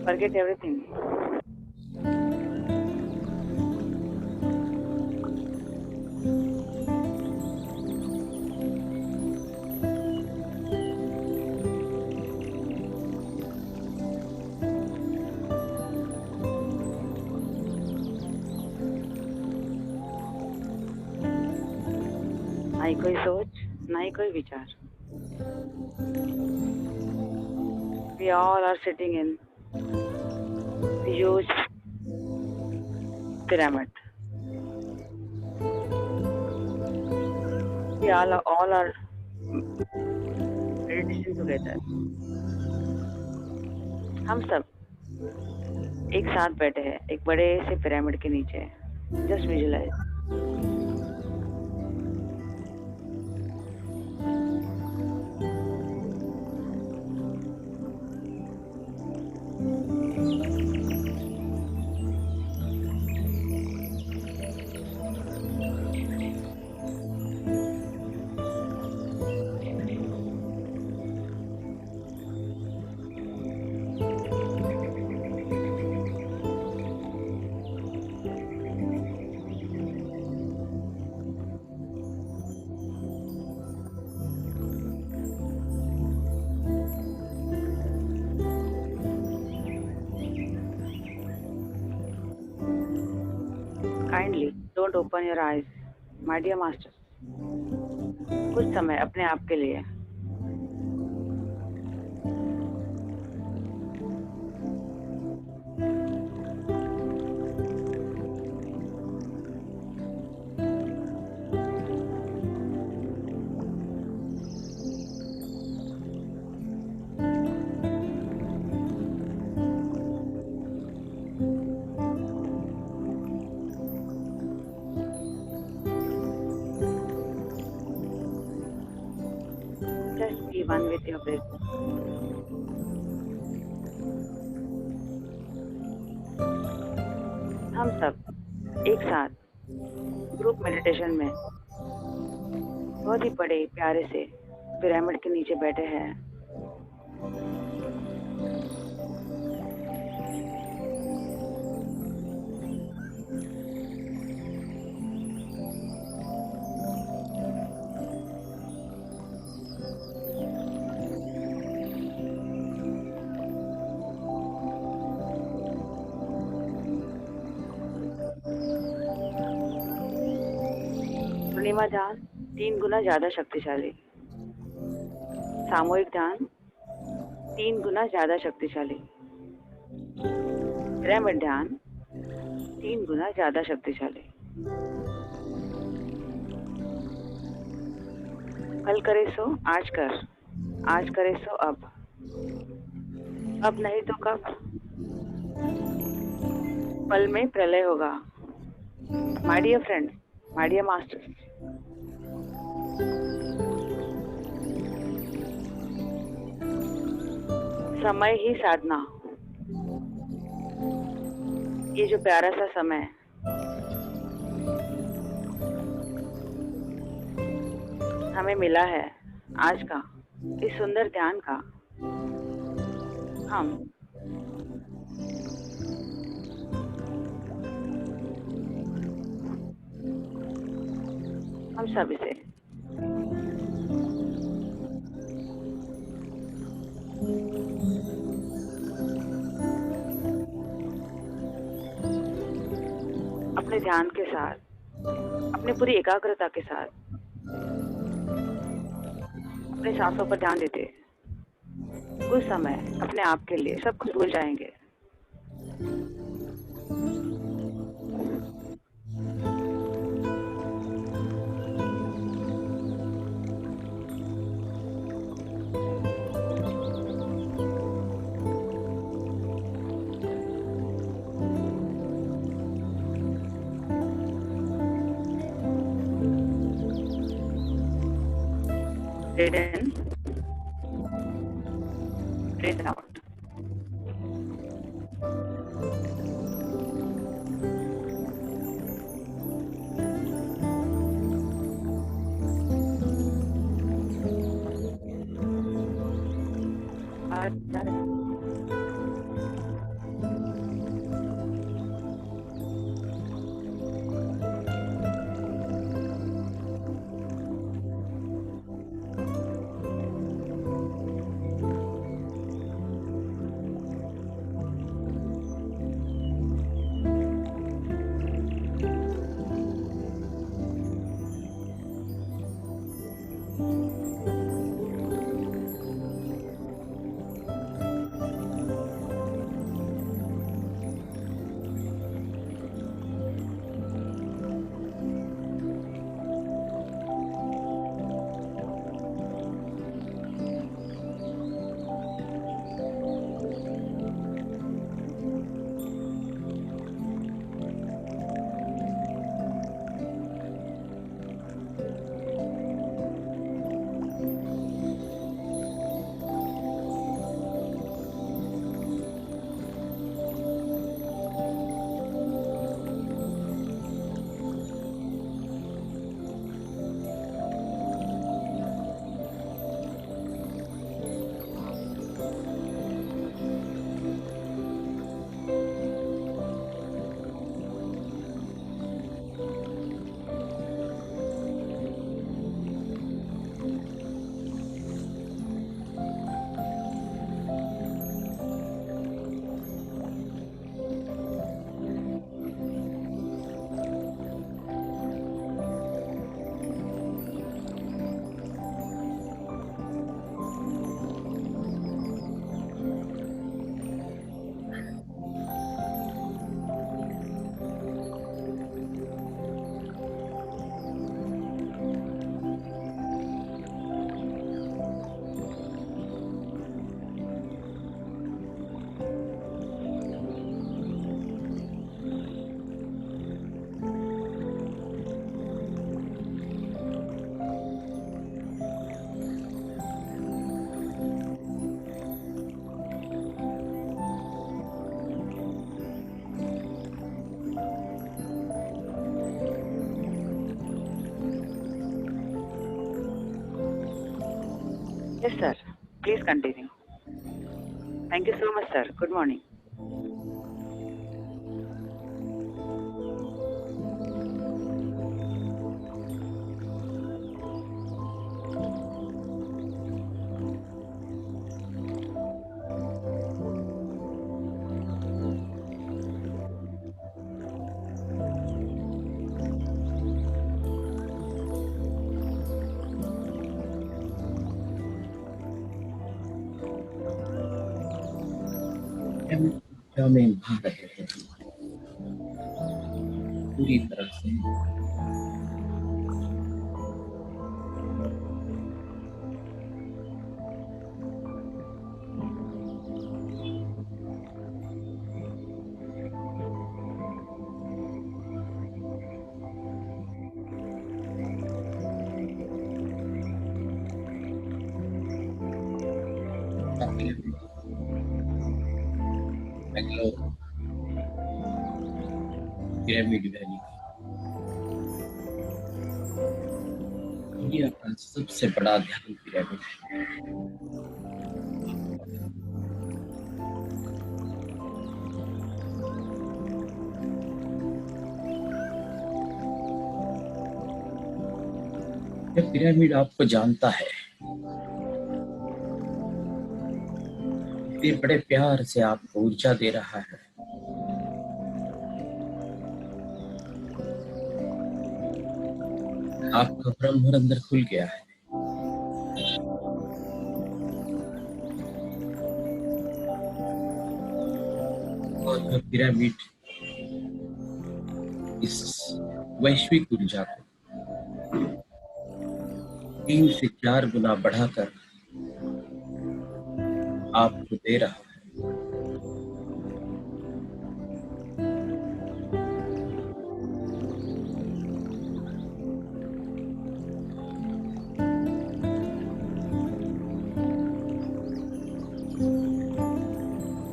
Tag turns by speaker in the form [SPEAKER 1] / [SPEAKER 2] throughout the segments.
[SPEAKER 1] Forget everything. ना ही कोई सोच, ना ही कोई विचार. We all are sitting in a huge pyramid. We all are meditation together. हम सब एक साथ बैठे हैं एक बड़े से पिरामिड के नीचे. Just visualize. Kindly don't open your eyes my dear master. कुछ समय अपने आप के लिए. Just be one with your breath. हम सब एक साथ ग्रुप मेडिटेशन में बहुत ही बड़े प्यारे से पिरामिड के नीचे बैठे हैं. पूर्णिमा ध्यान 3 गुना ज्यादा शक्तिशाली. सामूहिक ध्यान 3 गुना ज्यादा शक्तिशाली. पिरामिड ध्यान 3 गुना ज्यादा शक्तिशाली. कल करे सो आज कर, आज करे सो अब नहीं तो कब. पल में प्रलय होगा. My dear friends, my dear masters. समय ही साधना. ये जो प्यारा सा समय हमें मिला है आज का इस सुंदर ध्यान का, हम सब इसे अपने ध्यान के साथ, अपने पूरी एकाग्रता के साथ अपने सांसों पर ध्यान देते कुछ समय अपने आप के लिए सब कुछ भूल जाएंगे. Breathe in, breathe out. Yes, sir. Please continue. Thank you so much, sir. Good morning.
[SPEAKER 2] ऊर्जा में भा रहे हैं पूरी तरह से। बेंगलोर पिरामिड वैली दुनिया का सबसे बड़ा ध्यान पिरामिड है। यह पिरामिड आपको जानता है, इतने बड़े प्यार से आपको ऊर्जा दे रहा है। आपका ब्रह्म अंदर खुल गया है। और वह पिरामिड इस वैश्विक ऊर्जा को 3 से 4 गुना बढ़ाकर आपको दे रहा है।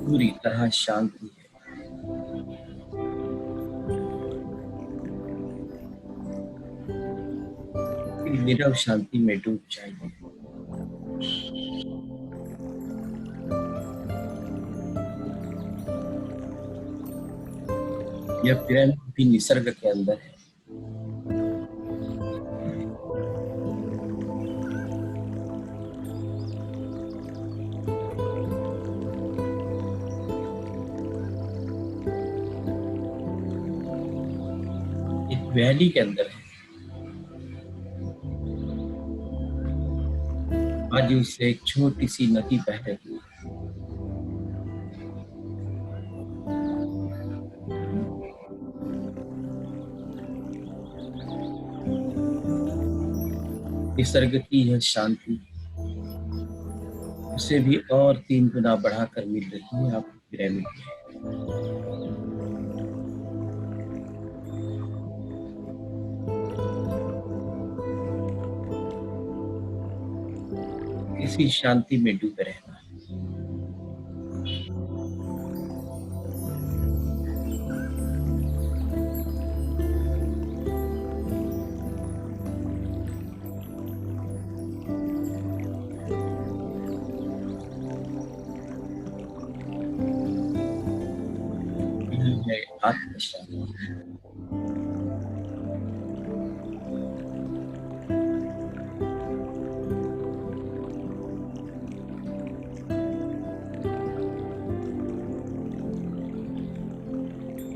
[SPEAKER 2] पूरी तरह शांति है। नीरव शांति में डूब जाइए। यह पिरामिड भी निसर्ग के अंदर है। एक वैली के अंदर है। बाजू से एक छोटी सी नदी बह रही है। निसर्ग की यह शांति उसे भी और 3 गुना बढ़ाकर मिल रही है आपको पिरामिड में। इसी शांति में डूबे रहना। यही है आत्म शांति।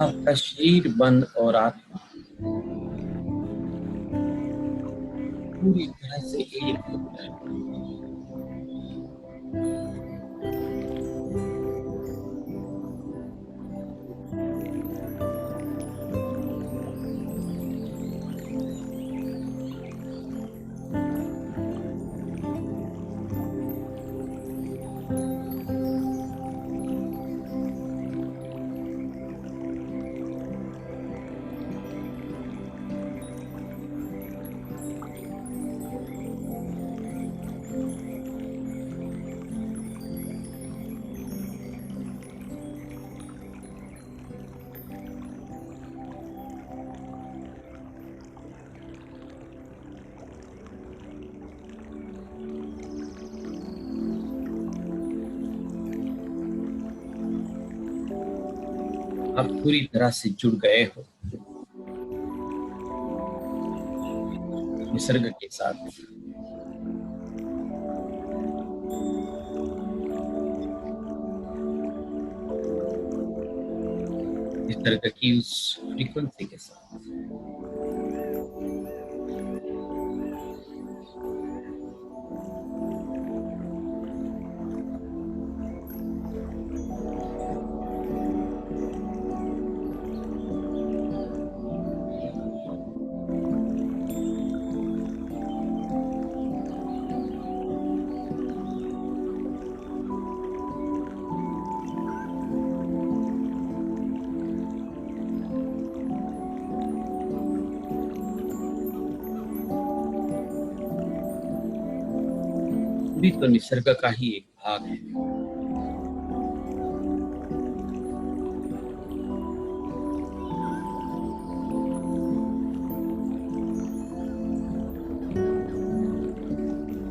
[SPEAKER 2] आपका शरीर, मन और आत्मा पूरी तरह से एक हो गया है। आप पूरी तरह से जुड़ गए हो निसर्ग के साथ। निसर्ग की उस फ्रीक्वेंसी के साथ। भी तो निसर्ग का ही एक भाग है।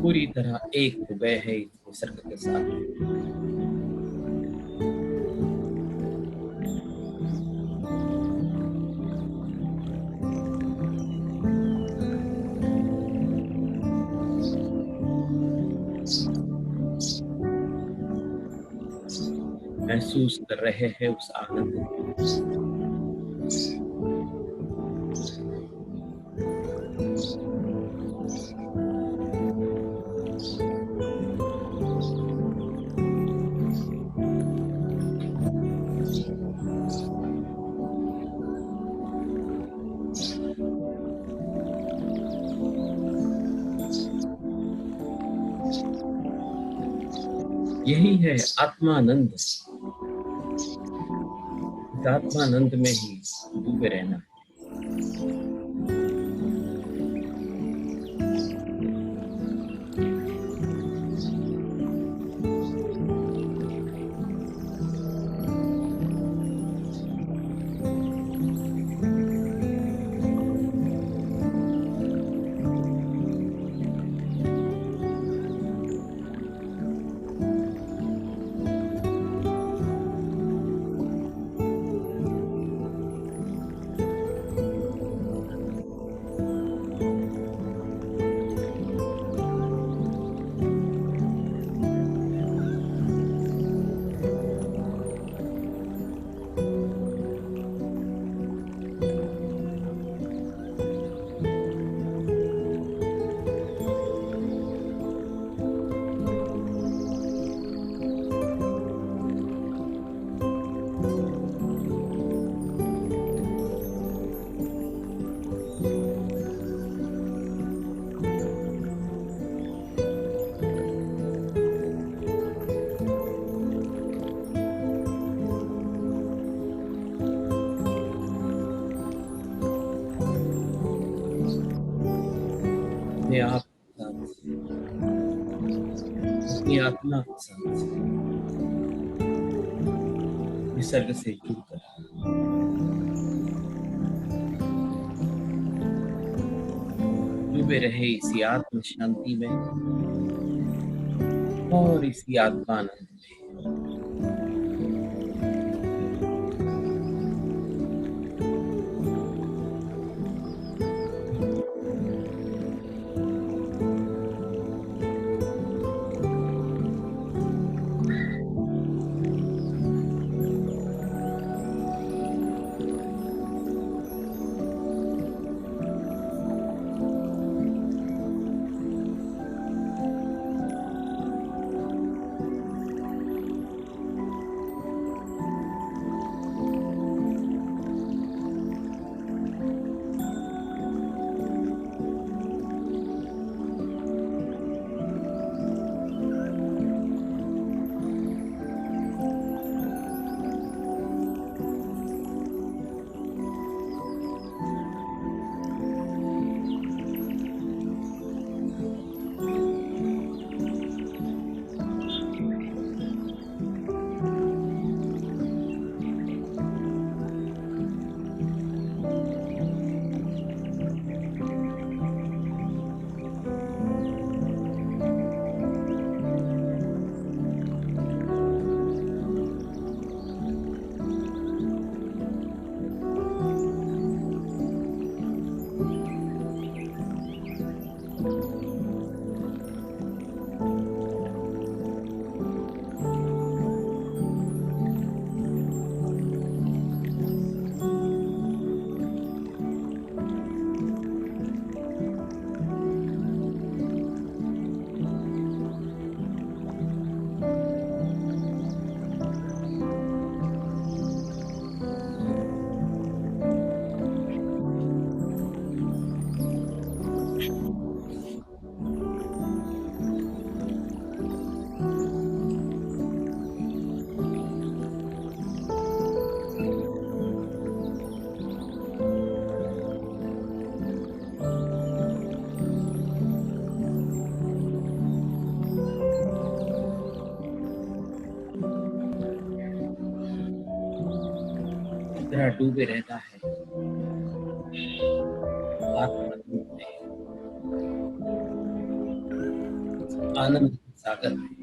[SPEAKER 2] पूरी तरह एक हो गए हैं इस निसर्ग के साथ। महसूस कर रहे हैं उस आनंद को। यही है आत्मानंद। इस आत्मानंद में ही डूबे रहना। अपनी आत्मा के साथ निसर्ग से जुड़कर डूबे रहे इसी आत्म शांति में और इसी आत्मानंद में। इतना डूबे रहता है आत्मानंद में, आनंद के सागर में।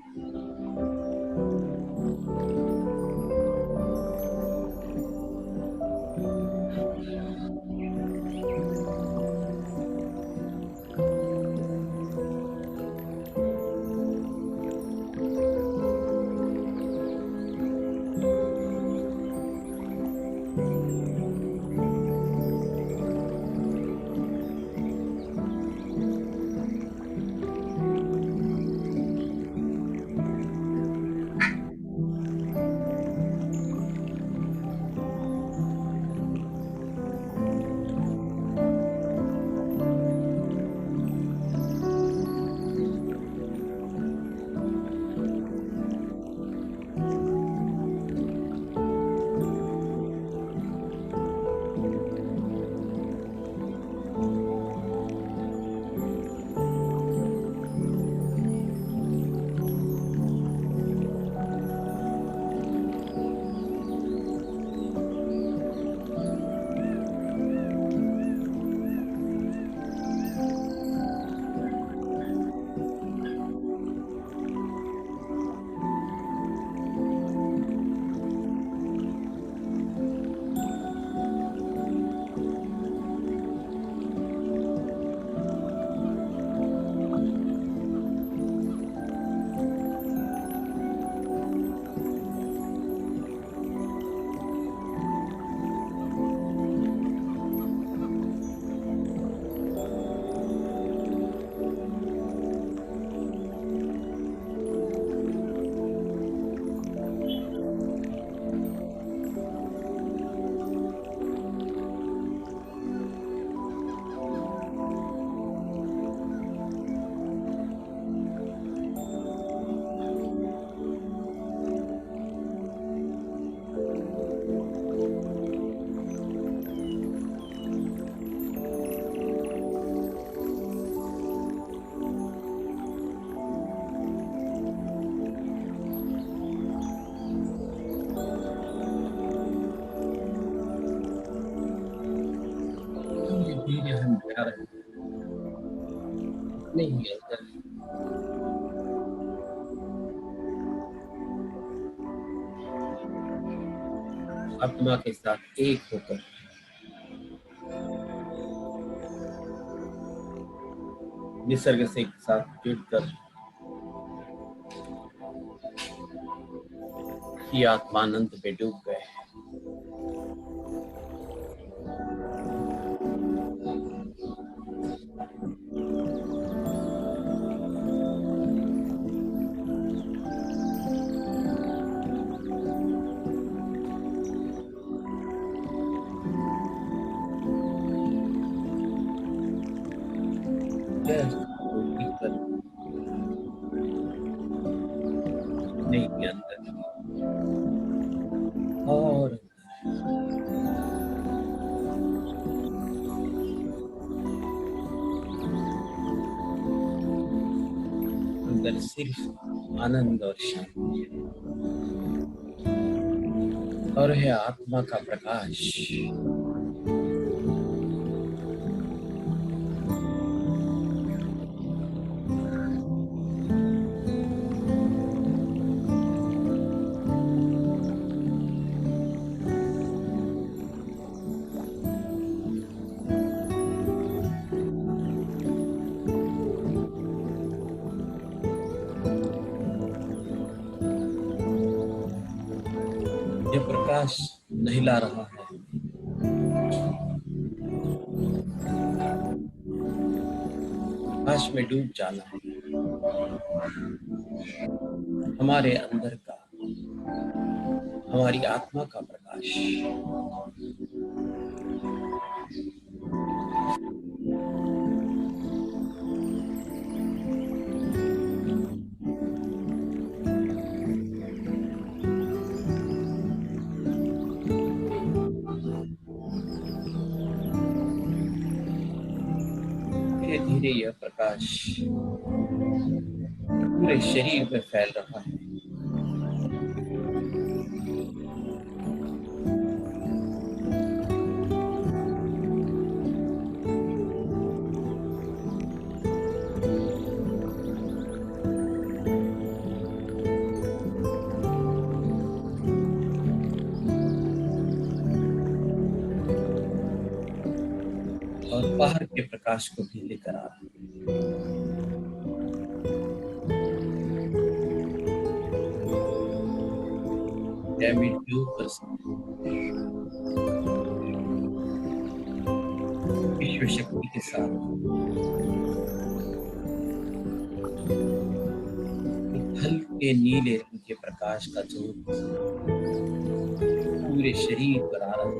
[SPEAKER 2] नहीं अंदर। आत्मा के साथ एक होकर निसर्ग से एक साथ जुड़कर ही आत्मानंद में डूब गए। नहीं अंदर और अंदर सिर्फ आनंद और शांति है और है आत्मा का प्रकाश। यह प्रकाश नहिला रहा है, प्रकाश में डूब जाना है हमारे अंदर का, हमारी आत्मा का प्रकाश। धीरे धीरे यह प्रकाश पूरे शरीर में फैल रहा है। और बाहर के प्रकाश को भी लेकर आ रहा है। विश्व शक्ति के साथ हल्के नीले रंग के प्रकाश का जोत पूरे शरीर पर आ रहा है।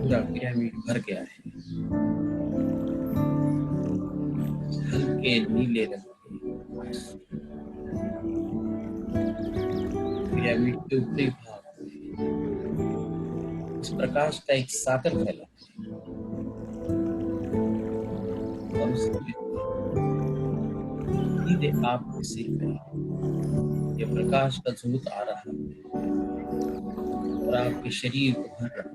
[SPEAKER 2] पूरा पिरामिड भर गया है हल्के नीले रंग के पिरामिड के ऊपरी भाग इस प्रकाश का एक सागर फैला है और उसके सीधे आपके सिर में यह प्रकाश का झूठ आ रहा है और आपके शरीर को भर रहा है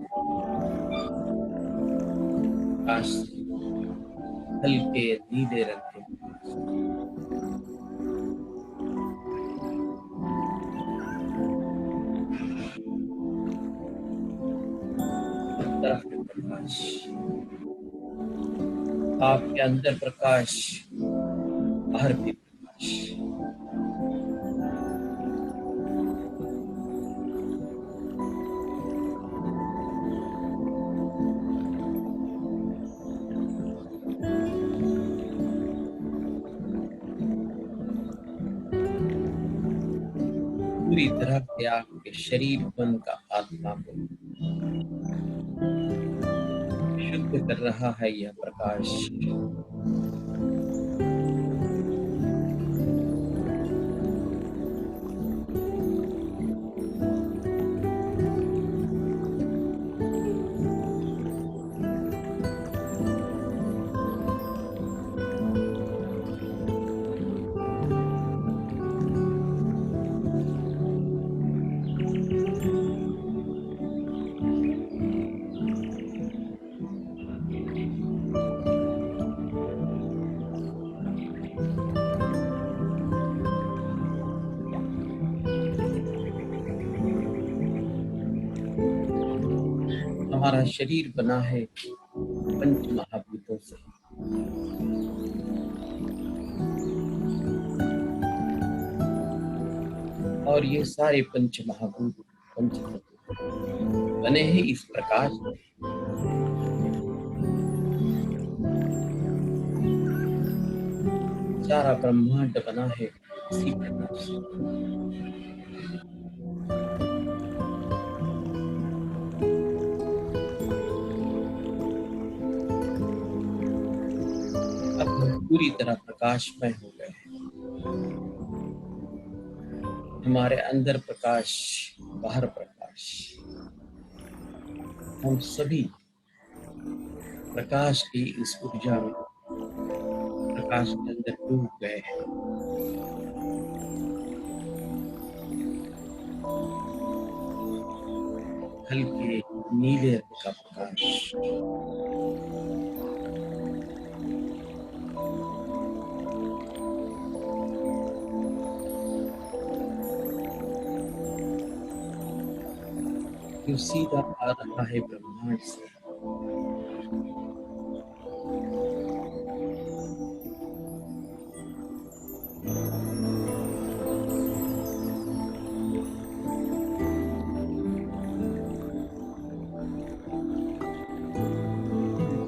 [SPEAKER 2] प्रकाश से, हल्के नीले रंग के। तरफ में प्रकाश, आपके अंदर प्रकाश, बाहर भी प्रकाश। पूरी तरह से आपके शरीर मन का आत्मा को शुद्ध कर रहा है यह प्रकाश। हमारा शरीर बना है पंच महाभूतों से। और ये सारे पंच महाभूत, पंच तत्व बने हैं इस प्रकाश से। सारा ब्रह्मांड बना है इसी प्रकाश से। अब हम पूरी तरह प्रकाशमय हो गए हैं। हमारे अंदर प्रकाश, बाहर प्रकाश, हम सभी प्रकाश की इस ऊर्जा में, प्रकाश के अंदर डूब गए हैं। हल्के नीले रंग का प्रकाश, जो सीधा आ रहा है ब्रह्मांड से।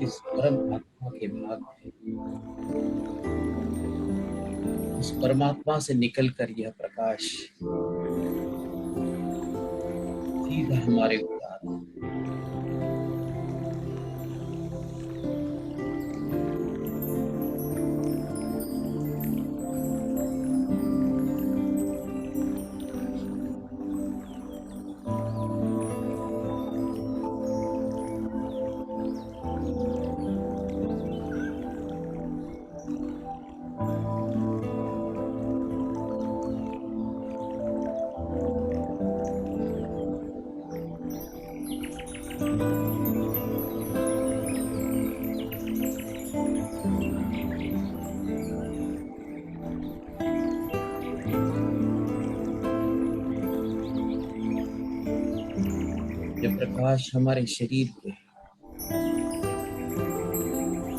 [SPEAKER 2] इस परमात्मा के भाग है, उस परमात्मा से निकलकर यह प्रकाश सीधा हमारे ऊपर आ रहा है। यह प्रकाश हमारे शरीर के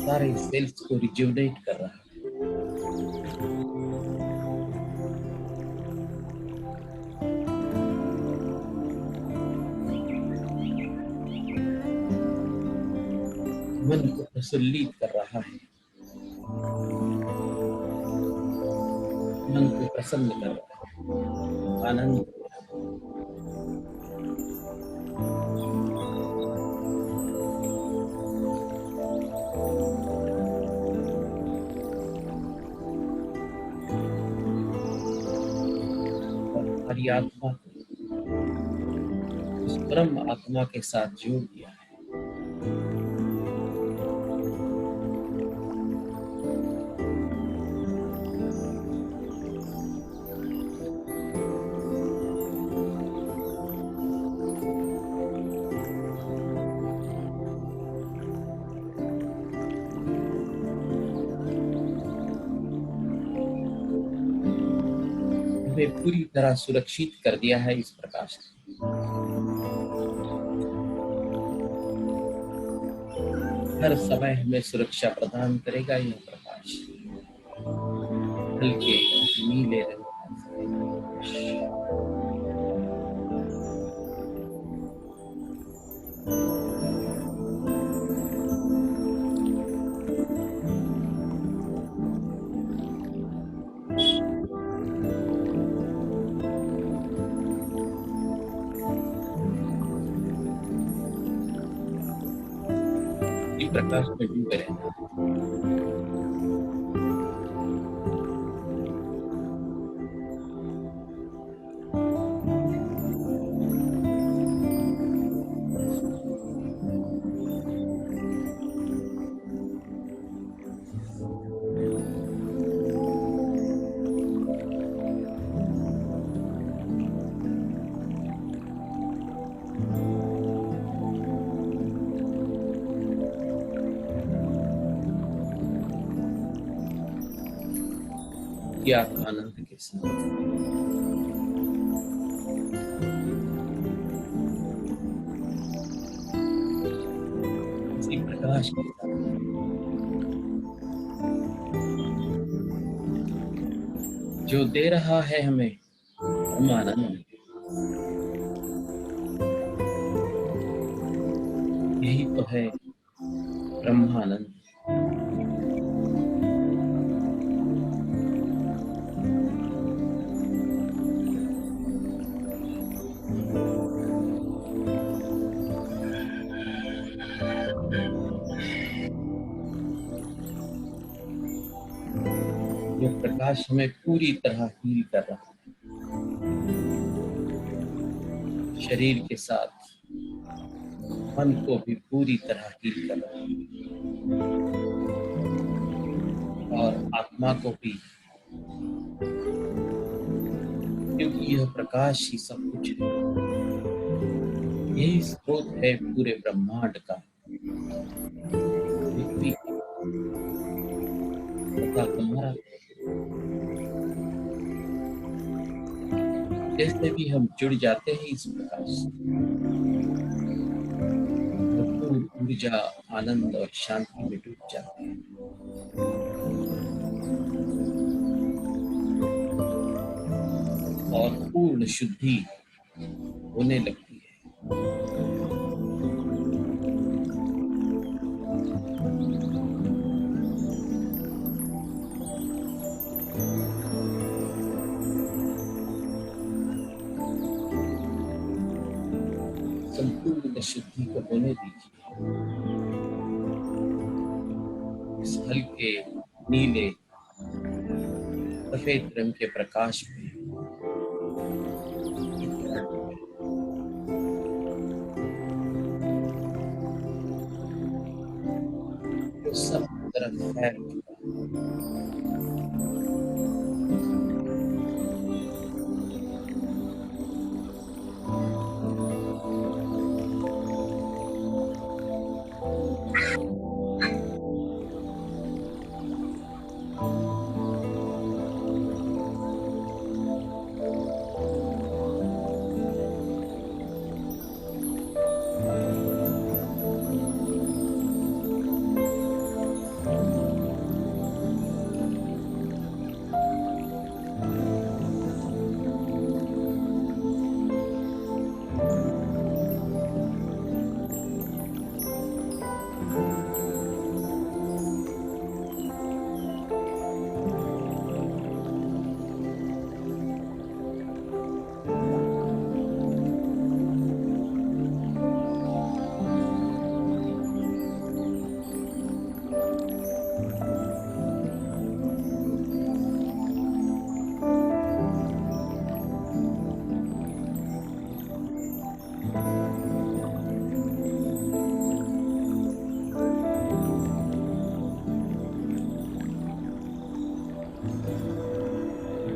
[SPEAKER 2] सारे सेल्स को रिजुवनेट कर रहा है। मन को प्रसन्नित कर रहा है, मन को प्रसन्न कर रहा है, आनंद दे रहा है। और हमारी आत्मा को उस परम आत्मा के साथ जोड़ दिया है। हमें पूरी तरह सुरक्षित कर दिया है इस प्रकाश ने। हर समय हमें सुरक्षा प्रदान करेगा यह प्रकाश। हल्के नीले रंग का प्रकाश में डूबे रहना। क्या आनंद के साथ प्रकाश के साथ जो दे रहा है हमें परमानंद। यही तो है ब्रह्मानंद। यह प्रकाश हमें पूरी तरह हील कर रहा है, शरीर के साथ मन को भी पूरी तरह हील कर रहा है और आत्मा को भी, क्योंकि यह प्रकाश ही सब कुछ है। यही स्रोत है पूरे ब्रह्मांड का, पृथ्वी का तथा तुम्हारा। जैसे भी हम जुड़ जाते हैं इस प्रकाश से, भरपूर ऊर्जा, आनंद और शांति में डूब जाते हैं। और पूर्ण शुद्धि होने लगती है। संपूर्ण शुद्धि को होने दीजिए। इस हल्के नीले सफेद रंग के प्रकाश में जो सब तरफ फैल चुका है।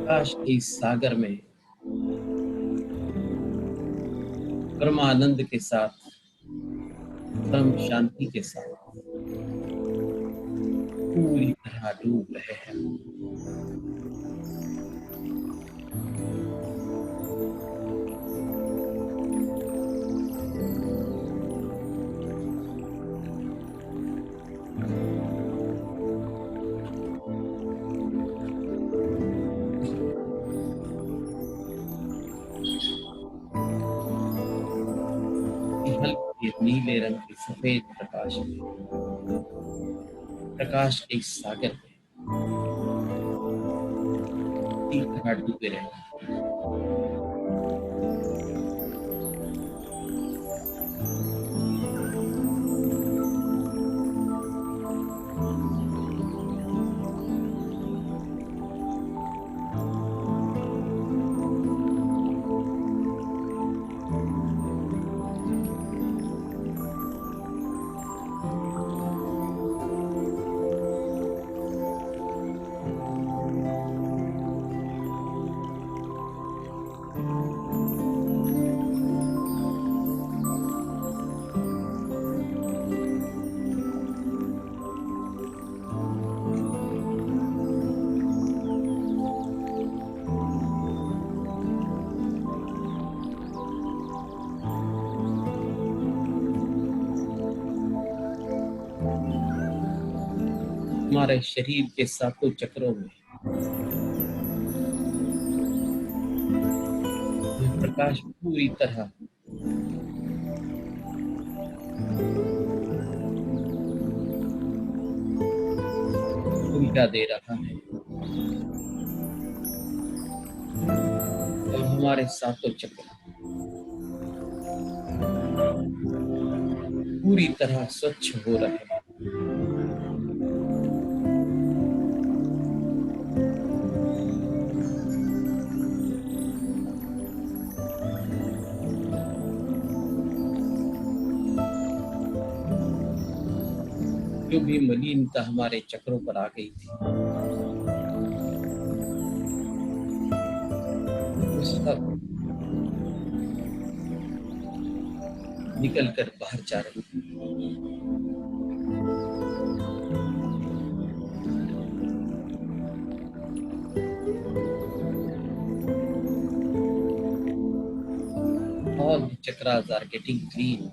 [SPEAKER 2] प्रकाश के इस सागर में परमानंद के साथ, परम शांति के साथ पूरी तरह डूब रहे हैं। हल्के नीले रंग के सफेद प्रकाश में, प्रकाश के इस सागर में पूरी तरह डूबे रहे। हमारे शरीर के सातों चक्रों में यह प्रकाश पूरी तरह ऊर्जा दे रहा है और हमारे सातों चक्र पूरी तरह स्वच्छ हो रहे हैं। जो भी मलिनता हमारे चक्रों पर आ गई थी वो सब निकल कर बाहर जा रही थी। All the chakras are getting clean.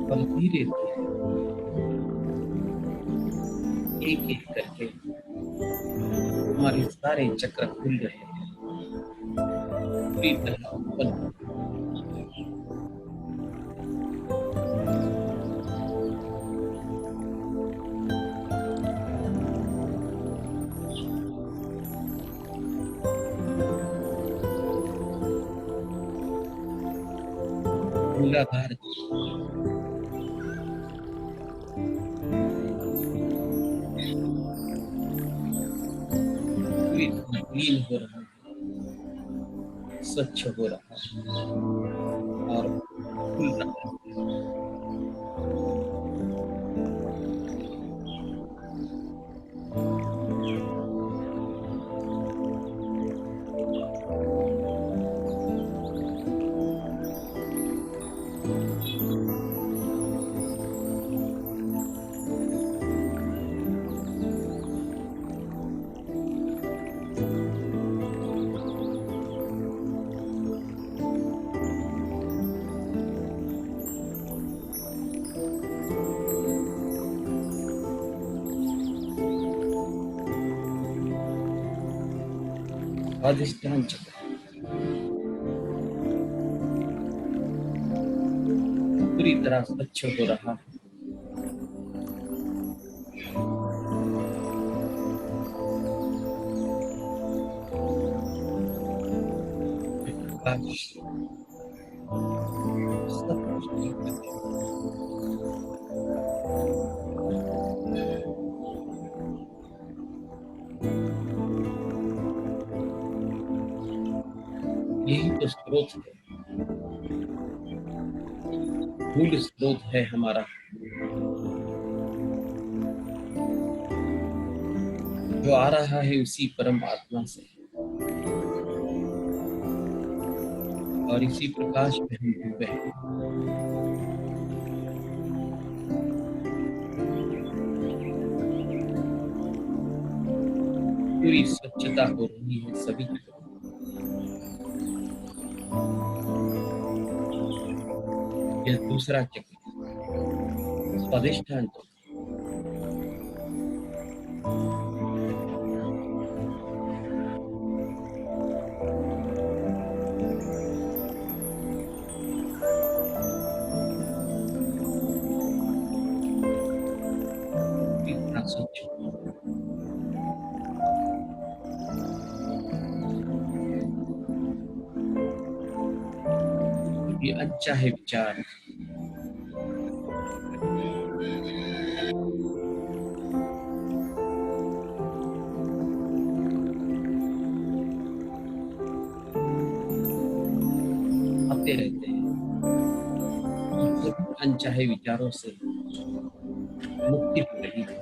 [SPEAKER 2] और धीरे धीरे एक एक करके हमारे सारे चक्र खुल रहे हैं, पूरी तरह ओपन। मूलाधार पूरी तरह क्लीन हो रहा है, स्वच्छ हो रहा है और खुल रहा है। स्वादिष्टान चक्र पूरी तरह स्वच्छ हो रहा है। प्रकाश सब कुछ ठीक कर देगा। यही तो स्रोत है, मूल स्रोत है हमारा, जो आ रहा है उसी परम आत्मा से और इसी प्रकाश में हम डूबे हैं। पूरी स्वच्छता हो रही है सभी की। यह दूसरा चक्र स्वादिष्टान चक्र इतना स्वच्छ ये अनचाहे विचार आते रहते हैं, अनचाहे विचारों से मुक्ति हो रही है।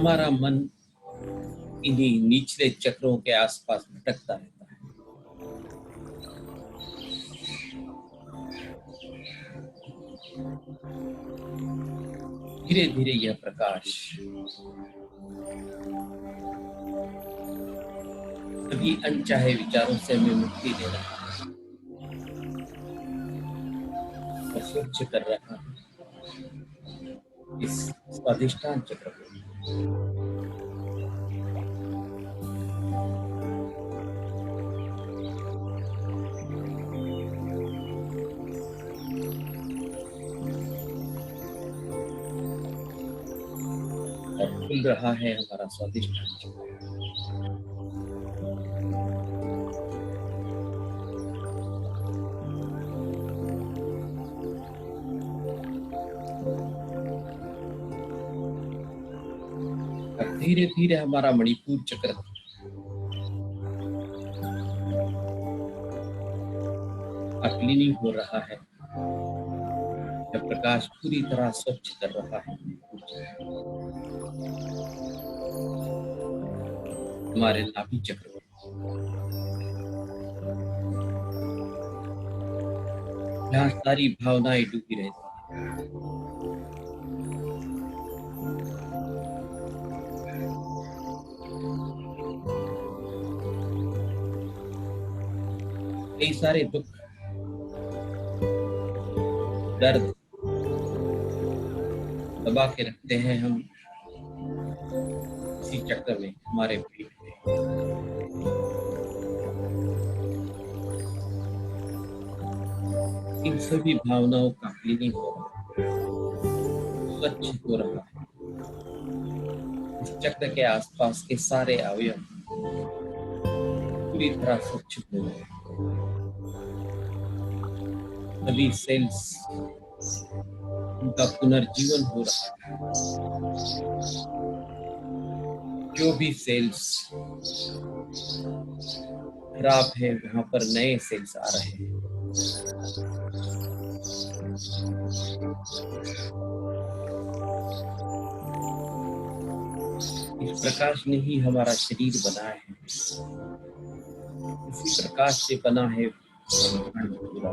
[SPEAKER 2] हमारा मन इन्हीं निचले चक्रों के आसपास भटकता रहता है। धीरे धीरे यह प्रकाश सभी अनचाहे विचारों से हमें मुक्ति दे रहा है और स्वच्छ कर रहा है इस स्वादिष्टान चक्र को। और खुल रहा है हमारा स्वादिष्टान चक्र। धीरे धीरे हमारा मणिपुर चक्र क्लीनिंग हो रहा है। यह प्रकाश पूरी तरह स्वच्छ कर रहा है हमारे नाभि चक्र को। यहाँ सारी भावनाएं डूबी रहती हैं। कई सारे दुख, दर्द दबा के रखते हैं हम इसी चक्र में, हमारे पेट में। इन सभी भावनाओं का क्लीनिंग हो रहा है, स्वच्छ हो रहा है। इस चक्र के आसपास के सारे अवयव पूरी तरह स्वच्छ हो रहे हैं। सभी सेल्स, उनका पुनर्जीवन हो रहा है। जो भी सेल्स खराब है वहां पर नए सेल्स आ रहे हैं। इस प्रकाश ने ही हमारा शरीर बनाया है। इसी प्रकाश से बना है पूरा।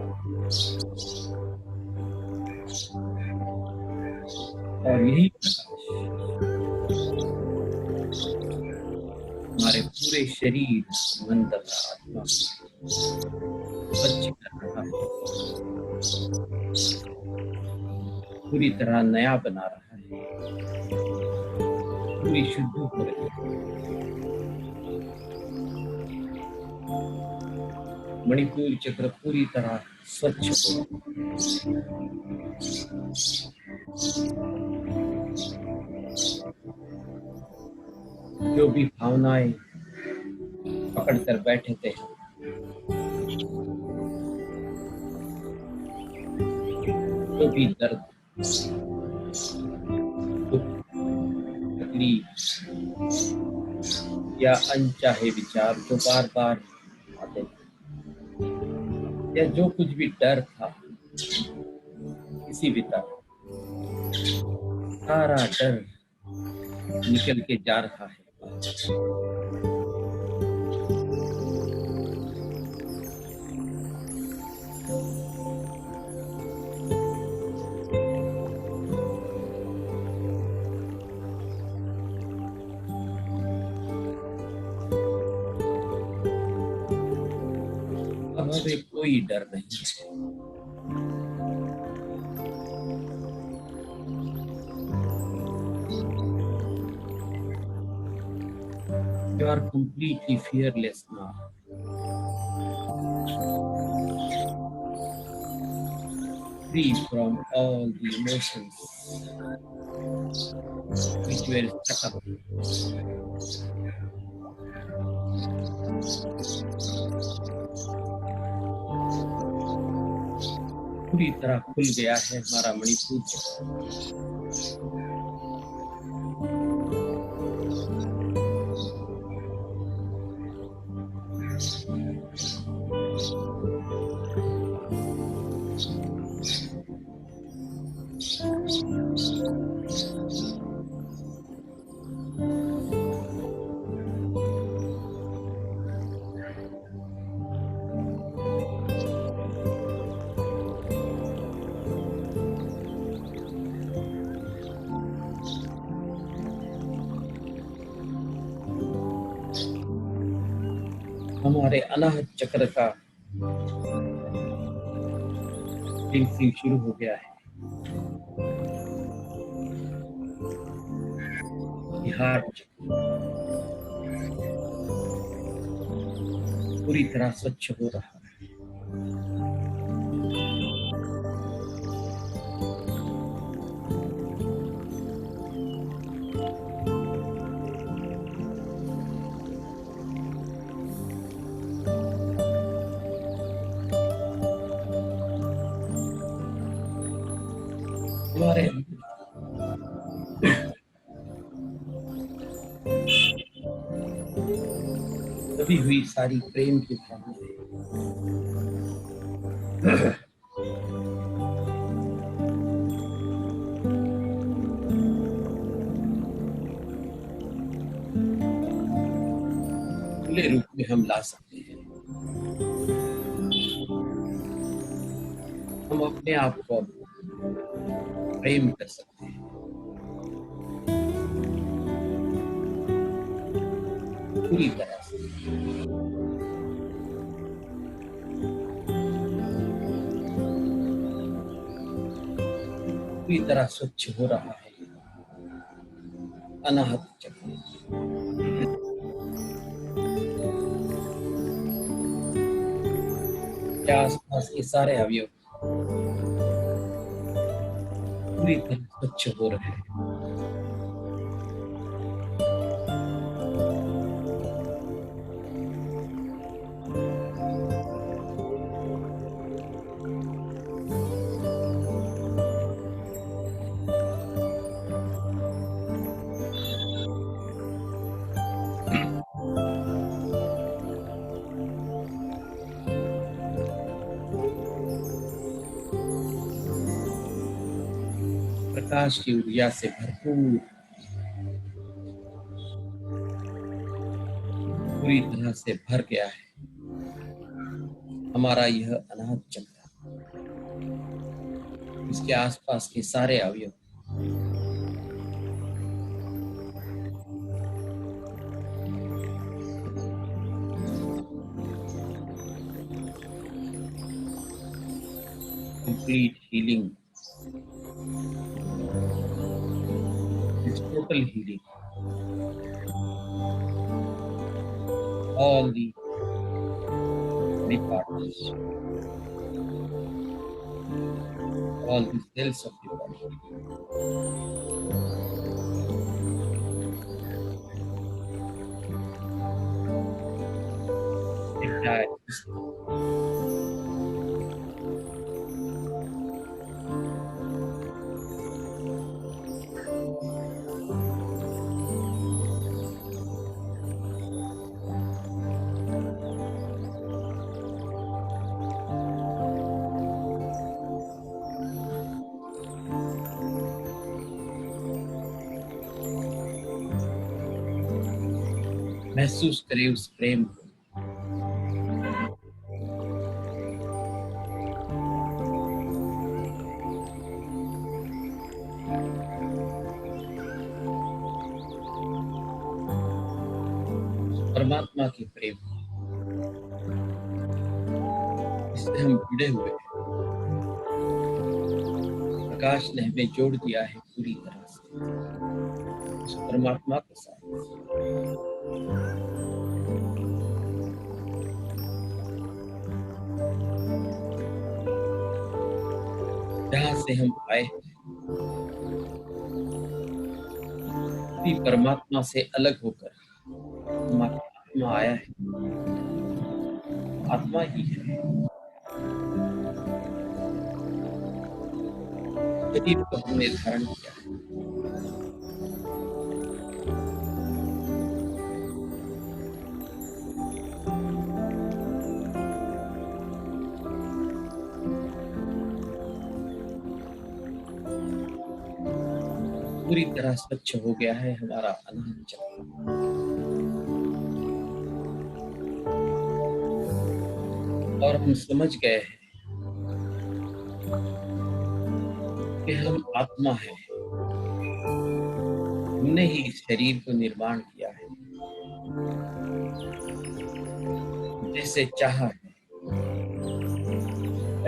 [SPEAKER 2] और यही प्रकाश हमारे पूरे शरीर, मन तथा आत्मा स्वच्छ कर रहा है, पूरी तरह नया बना रहा है, पूरी शुद्ध हो रही है। मणिपुर चक्र पूरी तरह स्वच्छ हो। जो भी भावनाएं पकड़ कर बैठे थे, जो भी दर्द, दुख, तकलीफ या अनचाहे विचार जो बार बार आते थे, या जो कुछ भी डर था, किसी भी तरह सारा डर निकल के जा रहा है। अब हमें कोई डर नहीं है। You are completely fearless now. Free from all the emotions which were stuck up. पूरी तरह खुल गया है हमारा मणिपुर चक्र। हमारे अनाहत चक्र का क्लींसिंग शुरू हो गया है। हार्ट चक्र पूरी तरह स्वच्छ हो रहा है। हमारे दबी हुई सारी प्रेम की भावनाएं खुले रूप में हम ला सकते हैं। हम अपने आप को प्रेम कर सकते हैं पूरी तरह से। पूरी तरह स्वच्छ हो रहा है अनाहत चक्र। के आसपास के सारे अवयव पूरी तरह स्वच्छ हो रहे हैं। प्रकाश की ऊर्जा से भरपूर पूरी तरह से भर गया है हमारा यह अनाहत चक्र। इसके आसपास के सारे अवयव complete healing, it's total healing. All the parts, all the cells of the body. Entire system. महसूस करें उस प्रेम को। परमात्मा के प्रेम इससे हम जुड़े हुए हैं। प्रकाश ने हमें जोड़ दिया है पूरी तरह से उस परमात्मा के साथ। जहां से हम आए परमात्मा से अलग होकर हमारा आत्मा आया है। आत्मा ही है, शरीर को हमने धारण किया है। पूरी तरह स्वच्छ हो गया है हमारा अनाहत चक्र। और हम समझ गए हैं कि हम आत्मा हैं। हमने ही इस शरीर को निर्माण किया है। जैसे चाहा है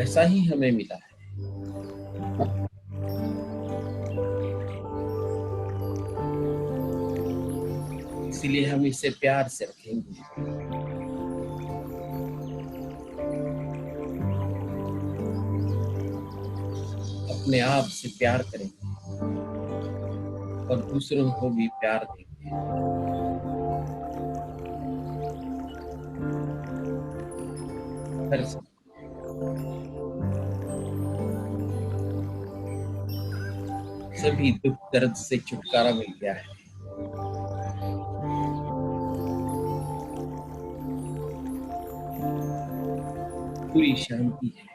[SPEAKER 2] ऐसा ही हमें मिला है। इसलिए हम इसे प्यार से रखेंगे। अपने आप से प्यार करेंगे और दूसरों को भी प्यार देंगे। हर सभी दुख दर्द से छुटकारा मिल गया है। पूरी शांति है।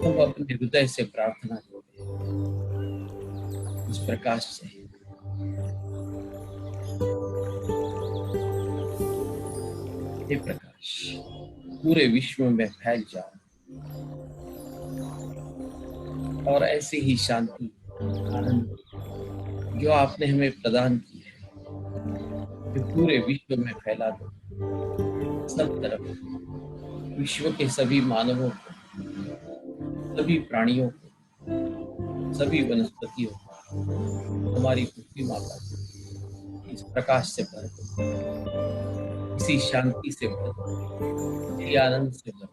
[SPEAKER 2] हम अपने हृदय से प्रार्थना करते हैं उस प्रकाश से। हे प्रकाश, पूरे विश्व में फैल जाओ और ऐसी ही शांति, आनंद जो आपने हमें प्रदान की है, जो पूरे विश्व में फैला दो। सब तरफ विश्व के सभी मानवों को, सभी प्राणियों को, सभी वनस्पतियों को हमारी पृथ्वी माता इस प्रकाश से भर दो, इसी शांति से भर दो, इसी आनंद से भर दो।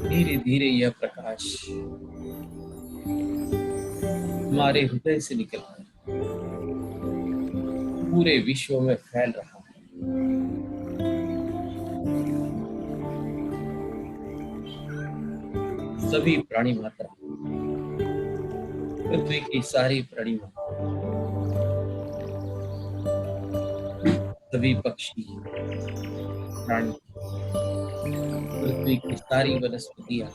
[SPEAKER 2] धीरे धीरे यह प्रकाश हमारे हृदय से निकलकर पूरे विश्व में फैल रहा है। सभी प्राणी मात्रा, पृथ्वी की सारी प्राणी मात्रा, सभी पक्षी, प्राणी, पृथ्वी की सारी वनस्पतियां,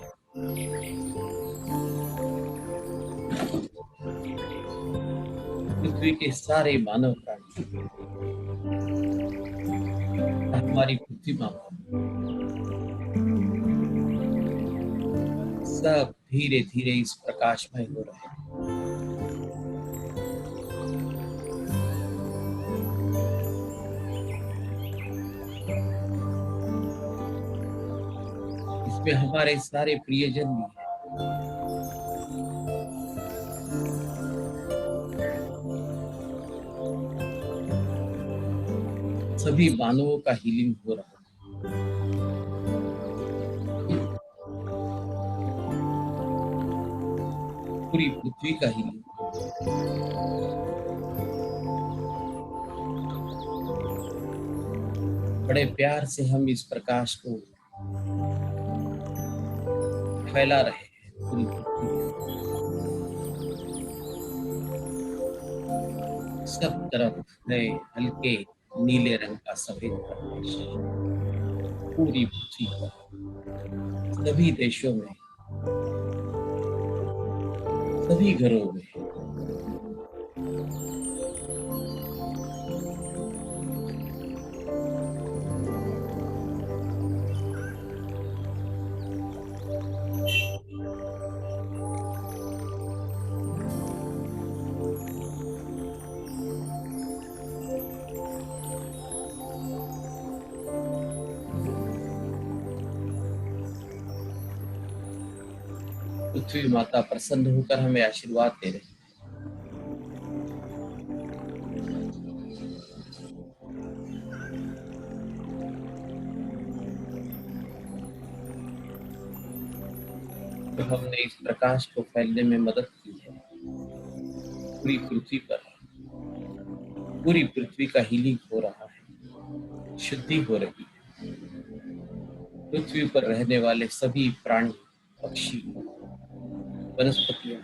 [SPEAKER 2] पृथ्वी के सारे मानव प्राणी, हमारी पृथ्वी माता सब धीरे धीरे इस प्रकाशमय हो रहे हैं। इसमें हमारे सारे प्रियजन भी हैं। सभी मानवों का हीलिंग हो रहा है। पूरी पृथ्वी का हीलिंग। बड़े प्यार से हम इस प्रकाश को फैला रहे हैं पूरी पृथ्वी में। सब तरफ नए हल्के नीले रंग का सफेद प्रकाश पूरी पृथ्वी पर, सभी देशों में, सभी घरों में। पृथ्वी माता प्रसन्न होकर हमें आशीर्वाद दे रही है। तो हमने इस प्रकाश को फैलने में मदद की है पूरी पृथ्वी पर। पूरी पृथ्वी का हीलिंग हो रहा है, शुद्धि हो रही है। पृथ्वी पर रहने वाले सभी प्राणी, पक्षी, वनस्पतियां,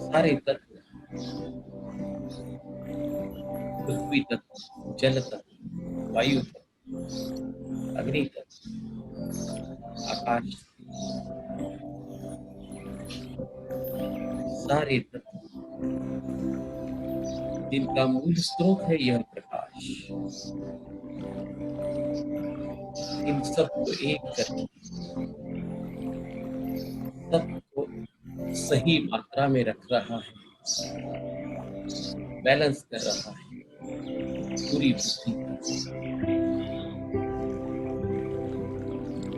[SPEAKER 2] सारे तत्व, पृथ्वी तत्व, जल तत्व, वायु तत्व, अग्नि तत्व, आकाश, सारे तत्व जिनका मूल स्रोत है यह प्रकाश, इन सबको एक करके सबको सही मात्रा में रख रहा है, बैलेंस कर रहा है पूरी पृथ्वी पर।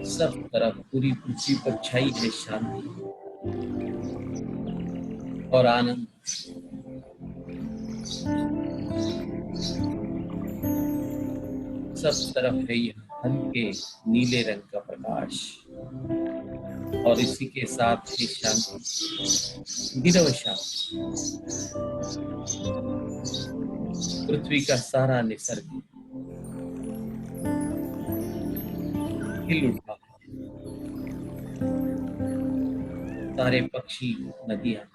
[SPEAKER 2] सब तरफ पूरी पृथ्वी पर छाई है शांति और आनंद। सब तरफ है यह हल्के नीले रंग का प्रकाश और इसी के साथ है शांति, नीरव शांति। पृथ्वी का सारा निसर्ग हिल उठा, सारे पक्षी, नदियां,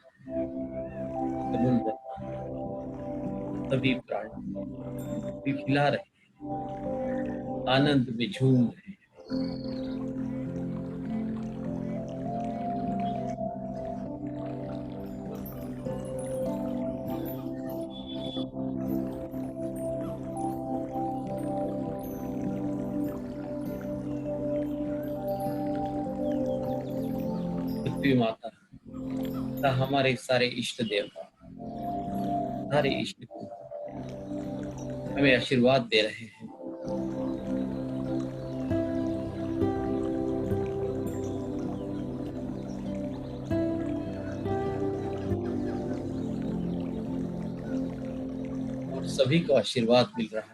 [SPEAKER 2] समुद्र, सभी प्राणी खिला रहे, आनंद में झूम रहे। पृथ्वी माता तथा हमारे सारे इष्ट देवता, सारे इष्ट हमें आशीर्वाद दे रहे हैं। और सभी को आशीर्वाद मिल रहा है।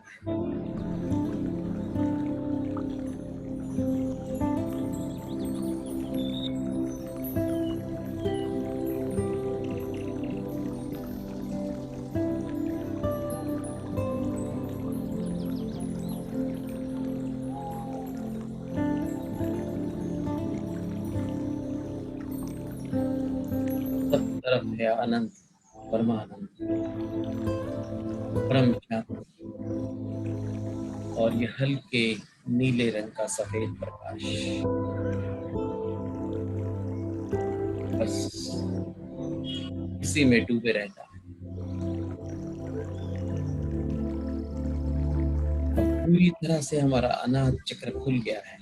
[SPEAKER 2] सब तरफ है आनंद, परमानंद, परम शांति और ये हल्के नीले रंग का सफेद प्रकाश। बस इसी में डूबे रहता है। पूरी तरह से हमारा अनाहत चक्र खुल गया है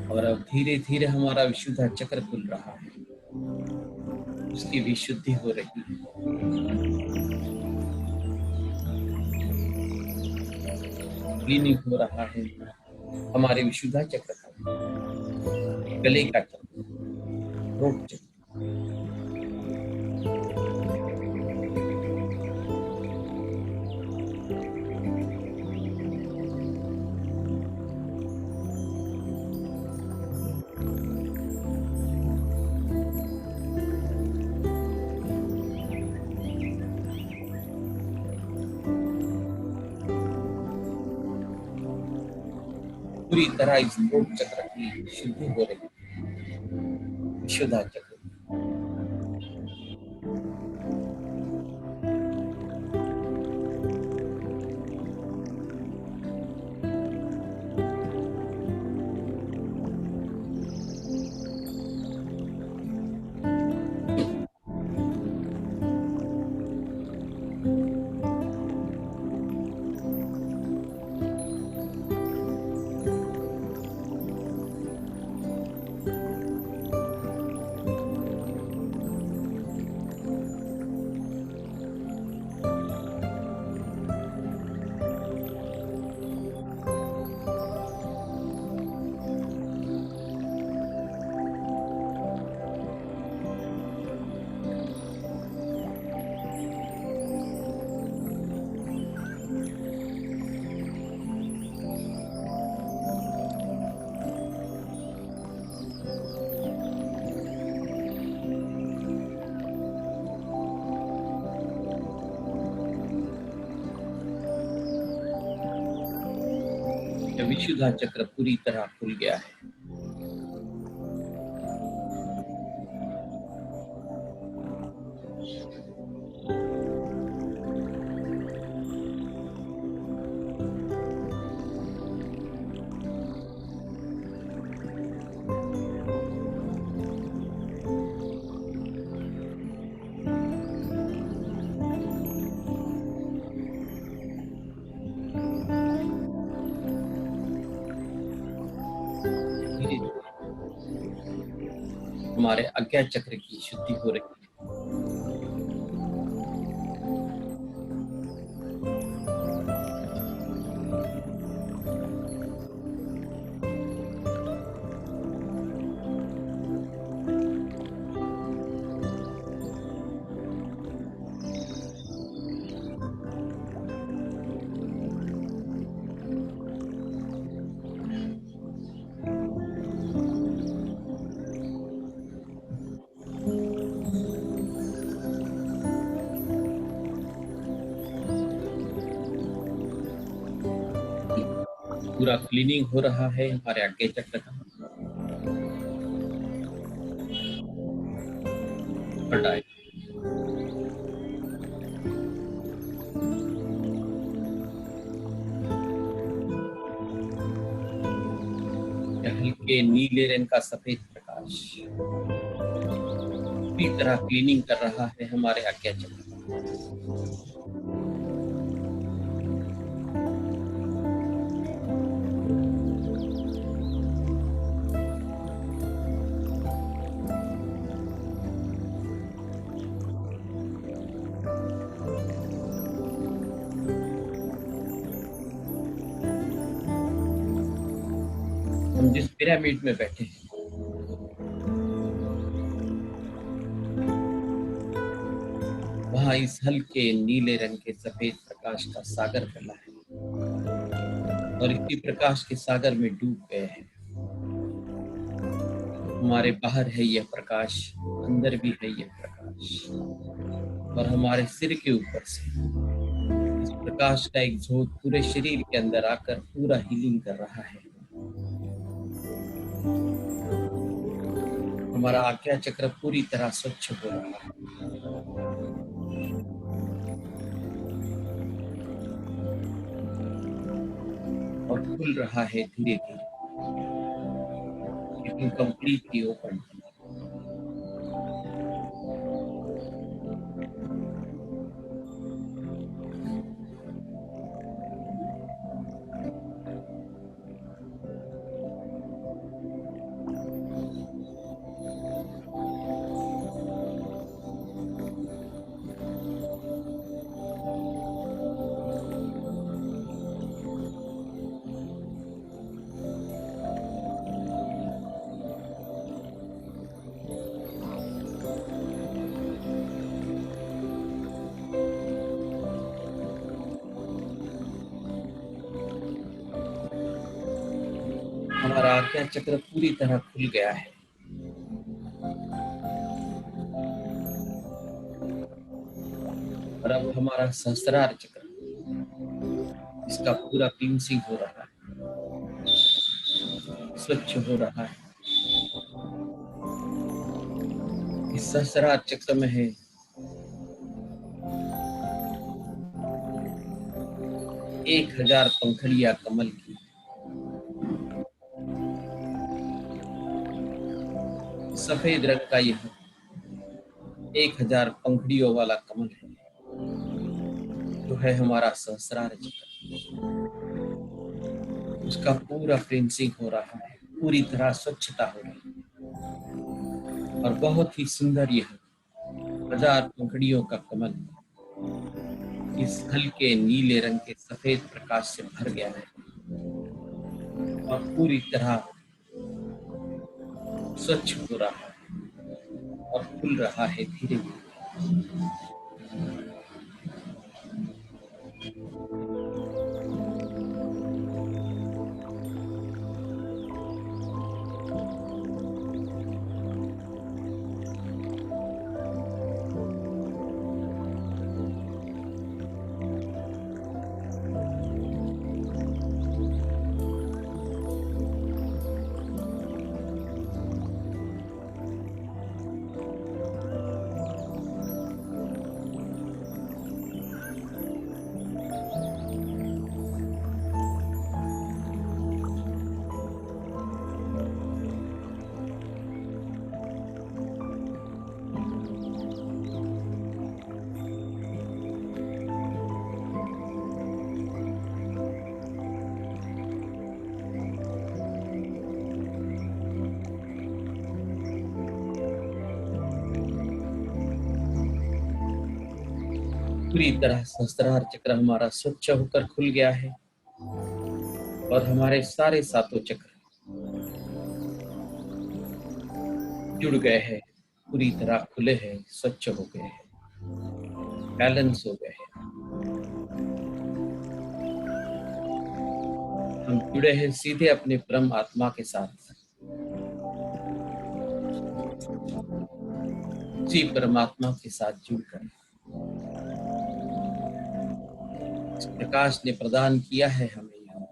[SPEAKER 2] और अब धीरे धीरे हमारा विशुद्धा चक्र खुल रहा है, उसकी भी शुद्धि हो रही है। क्लीनिंग हो रहा है हमारे विशुद्धा चक्र का, गले का चक्र, थ्रोट चक्र। पूरी तरह इस थ्रोट चक्र की शुद्धि हो रही है, विशुद्धा चक्र। विशुद्धा चक्र पूरी तरह खुल गया है। धीरे धीरे हमारे आज्ञा चक्र की शुद्धि हो रही है। पूरा क्लीनिंग हो रहा है हमारे आज्ञा चक्र का। हटाए हल्के नीले रंग का सफेद प्रकाश पूरी तरह क्लीनिंग कर रहा है हमारे आज्ञा चक्र। हम जिस पिरामिड में बैठे हैं वहां इस हल्के नीले रंग के सफेद प्रकाश का सागर फैला है और इसी प्रकाश के सागर में डूब गए हैं। हमारे बाहर है यह प्रकाश, अंदर भी है यह प्रकाश और हमारे सिर के ऊपर से इस प्रकाश का एक झोंक पूरे शरीर के अंदर आकर पूरा हीलिंग कर रहा है। हमारा आज्ञा चक्र पूरी तरह स्वच्छ हो रहा है। और खुल रहा है धीरे धीरे, लेकिन कंप्लीटली ओपन। हमारा आज्ञा चक्र पूरी तरह खुल गया है। और अब हमारा सहस्त्रार चक्र, इसका पूरा क्लींसिंग हो रहा है, स्वच्छ हो रहा है। इस सहस्त्रार चक्र में है 1000 पंखड़ियां कमल की। सफेद रंग का यह 1000 पंखड़ियों वाला कमल है, जो है हमारा सहस्रार चक्र। उसका पूरा क्लींसिंग हो रहा है, पूरी तरह स्वच्छता हो रही है और बहुत ही सुंदर यह 1000 पंखड़ियों का कमल इस हल्के नीले रंग के सफेद प्रकाश से भर गया है और पूरी तरह स्वच्छ हो रहा है और खुल रहा है धीरे धीरे। पूरी तरह सहस्त्रार चक्र हमारा स्वच्छ होकर खुल गया है और हमारे सारे सातों चक्र जुड़ गए हैं, पूरी तरह खुले हैं, स्वच्छ हो गए हैं, बैलेंस हो गए हैं। हम जुड़े हैं सीधे अपने परम आत्मा के साथ, उसी परमात्मा के साथ जुड़कर इस प्रकाश ने प्रदान किया है हमें यहाँ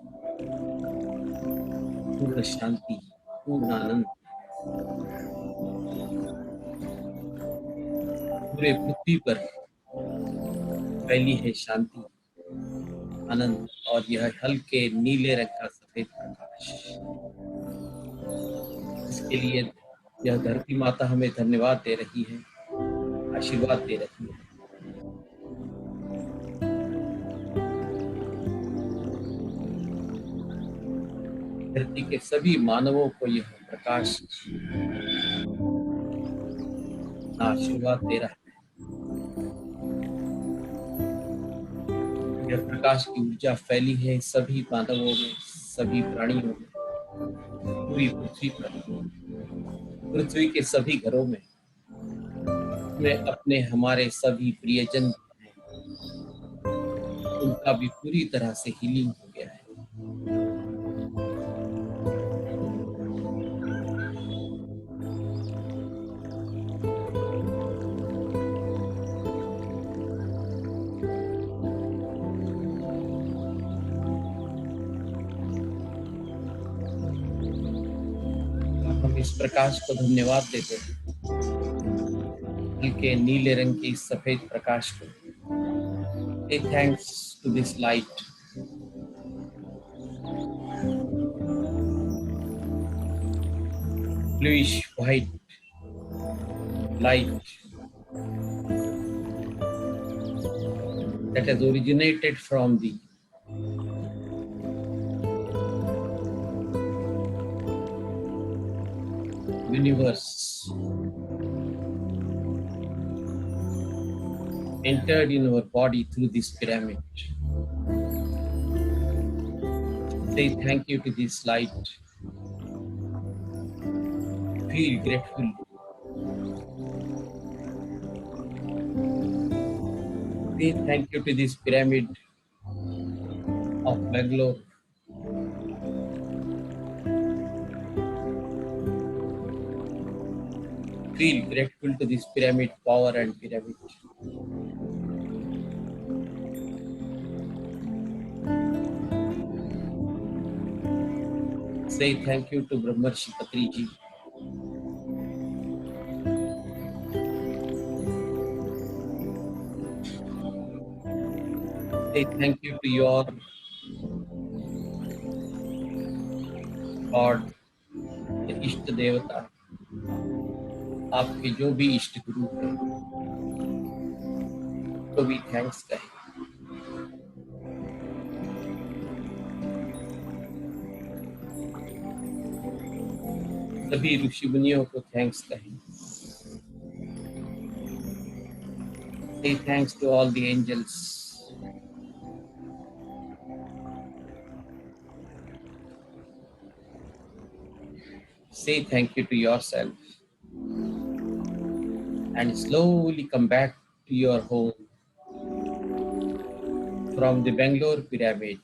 [SPEAKER 2] पूर्ण शांति, पूर्ण आनंद। पूरे पृथ्वी पर फैली है शांति, आनंद और यह हल्के नीले रंग का सफेद प्रकाश। इसके लिए यह धरती माता हमें धन्यवाद दे रही है, आशीर्वाद दे रही है। धरती के सभी मानवों को यह प्रकाश आशीर्वाद दे रहा है। यह प्रकाश की ऊर्जा फैली है सभी मानवों में, सभी प्राणियों में, पूरी पृथ्वी पर, पृथ्वी के सभी घरों में अपने हमारे सभी प्रियजन हैं, उनका भी पूरी तरह से हीलिंग हो गया है। हम इस प्रकाश को धन्यवाद देते हैं, हल्के नीले रंग के इस सफेद प्रकाश को। Say thanks to this light. Bluish white light that has originated from the universe, entered in our body through this pyramid. Say thank you to this light. Feel grateful. Say thank you to this pyramid of Bangalore. Feel grateful to this pyramid power and pyramid. Say thank you to Brahmarshi Patri ji. Say thank you to your God, the Ishta Devata, आपके जो भी इष्ट गुरु हैं, तो भी thanks कहें। सभी ऋषि मुनियों को थैंक्स कहें। Say thanks to all the angels. Say thank you to yourself and slowly come back to your home from the Bangalore pyramid.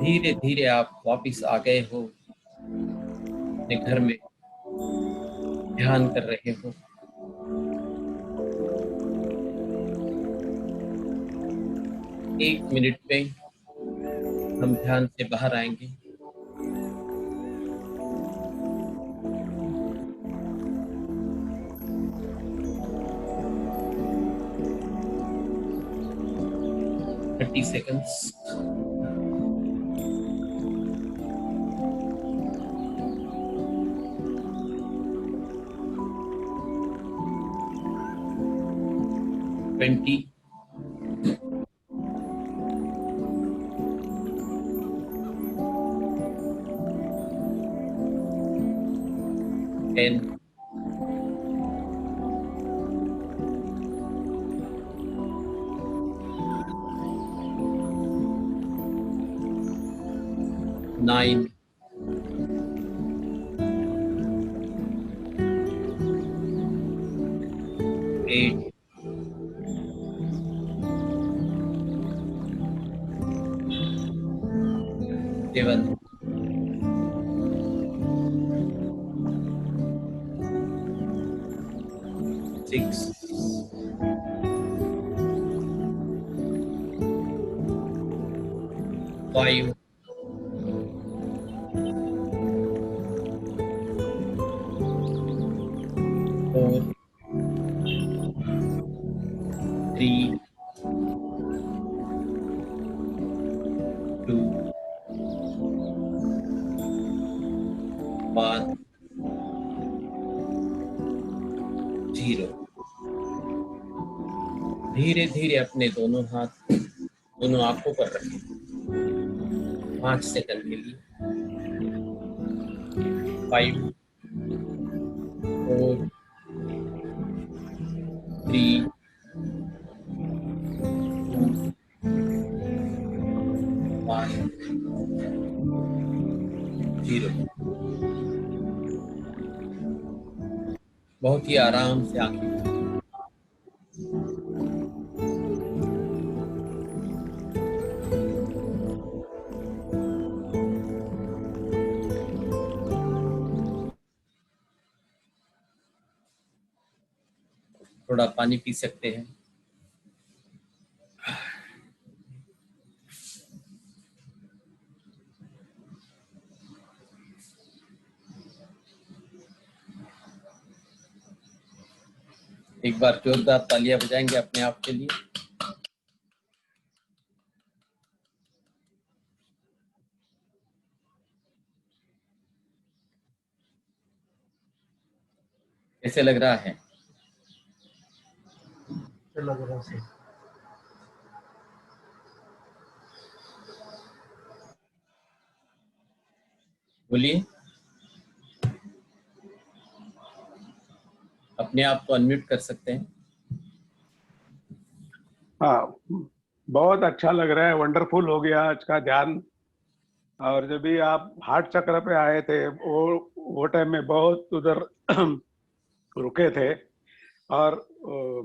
[SPEAKER 2] धीरे धीरे आप वापिस आ गए हो, अपने घर में ध्यान कर रहे हो। एक मिनट में हम ध्यान से बाहर आएंगे। Thirty seconds. ट्वेंटी। 10, 9, 8, 7, 6, 5, 4, 3, 2, 1, 0। धीरे धीरे अपने दोनों हाथ दोनों आंखों पर रखें 5 सेकंड के लिए। 5, 4, 3, 2, 1, 0। बहुत ही आराम से आंखें बंद। थोड़ा पानी पी सकते हैं। एक बार जोरदार तालियां बजाएंगे अपने आप के लिए। कैसे लग रहा है?
[SPEAKER 3] लग रहा है।
[SPEAKER 2] बोलिए। अपने आप को अनम्यूट कर सकते हैं।
[SPEAKER 3] हाँ, बहुत अच्छा लग रहा है, वंडरफुल हो गया आज का ध्यान। और जब भी आप हार्ट चक्र पे आए थे वो टाइम में बहुत उधर रुके थे और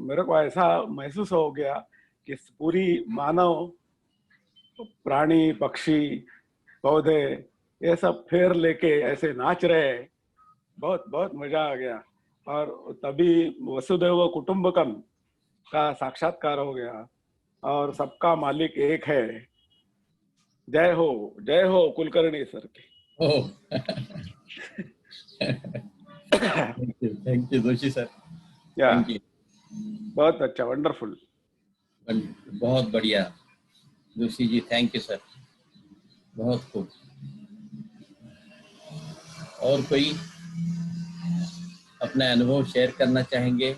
[SPEAKER 3] मेरे को ऐसा महसूस हो गया कि पूरी मानव प्राणी पक्षी पौधे ये सब फेर लेके ऐसे नाच रहे हैं। बहुत बहुत मजा आ गया और तभी वसुदैव कुटुंबकम का साक्षात्कार हो गया और सबका मालिक एक है। जय हो कुलकर्णी सर की।
[SPEAKER 2] Oh thank you Joshi sir.
[SPEAKER 3] या
[SPEAKER 2] थैंक यू।
[SPEAKER 3] बहुत अच्छा, वंडरफुल।
[SPEAKER 2] बहुत बढ़िया Joshi ji, thank you sir, बहुत खूब। और कोई अपना अनुभव शेयर करना चाहेंगे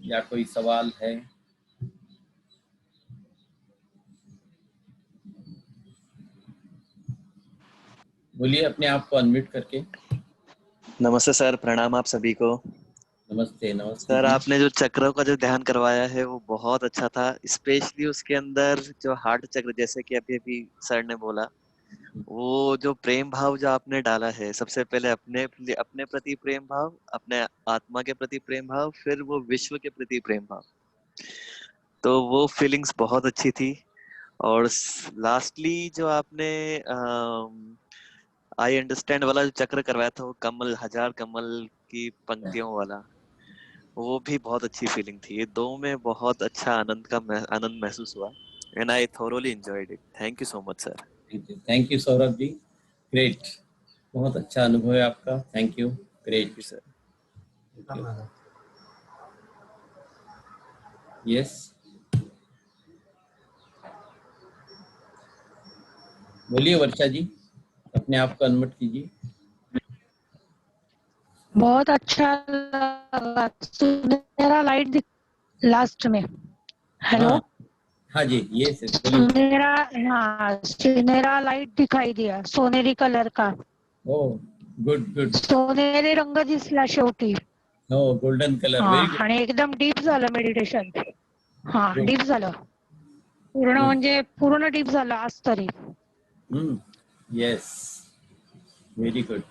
[SPEAKER 2] या कोई सवाल है? बोलिए अपने आप को अनम्यूट करके।
[SPEAKER 4] नमस्ते सर, प्रणाम आप सभी को।
[SPEAKER 2] नमस्ते नमस्ते
[SPEAKER 4] सर,
[SPEAKER 2] जी।
[SPEAKER 4] आपने जो चक्रों का जो ध्यान करवाया है वो बहुत अच्छा था। स्पेशली उसके अंदर जो हार्ट चक्र, जैसे कि अभी अभी सर ने बोला, वो जो प्रेम भाव जो आपने डाला है, सबसे पहले अपने अपने प्रति प्रेम भाव, अपने आत्मा के प्रति प्रेम भाव, फिर वो विश्व के प्रति प्रेम भाव, तो वो फीलिंग्स बहुत अच्छी थी। और लास्टली जो आपने आई अंडरस्टैंड वाला जो चक्र करवाया था, वो कमल, 1000 कमल की पंक्तियों वाला, वो भी बहुत अच्छी फीलिंग थी। ये दो में बहुत अच्छा आनंद महसूस हुआ and I thoroughly enjoyed it. Thank you so much sir.
[SPEAKER 2] Thank you Saurabh ji, great, बहुत अच्छा अनुभव है आपका। Thank you, great
[SPEAKER 4] sir.
[SPEAKER 2] Yes, बोलिए वर्षा जी, अपने आप को अनम्यूट कीजिए।
[SPEAKER 5] बहुत अच्छा लगा, सुनहरा लाइट लास्ट में। हेलो।
[SPEAKER 2] हाँ हाँ जी, ये से
[SPEAKER 5] सुनहरा, हाँ, सुनहरा लाइट दिखाई दिया, सोनेरी कलर का।
[SPEAKER 2] Oh good good.
[SPEAKER 5] सोनेरी रंग दिसला शेवटी।
[SPEAKER 2] हो, गोल्डन कलर,
[SPEAKER 5] हा,
[SPEAKER 2] व्हेरी गुड.
[SPEAKER 5] आणि एकदम डीप झालं मेडिटेशन. हा,
[SPEAKER 2] Good.
[SPEAKER 5] डीप झालं पूर्ण,
[SPEAKER 2] Good.
[SPEAKER 5] म्हणजे पूर्ण डीप झालं आज तरी.
[SPEAKER 2] येस, वेरी गुड,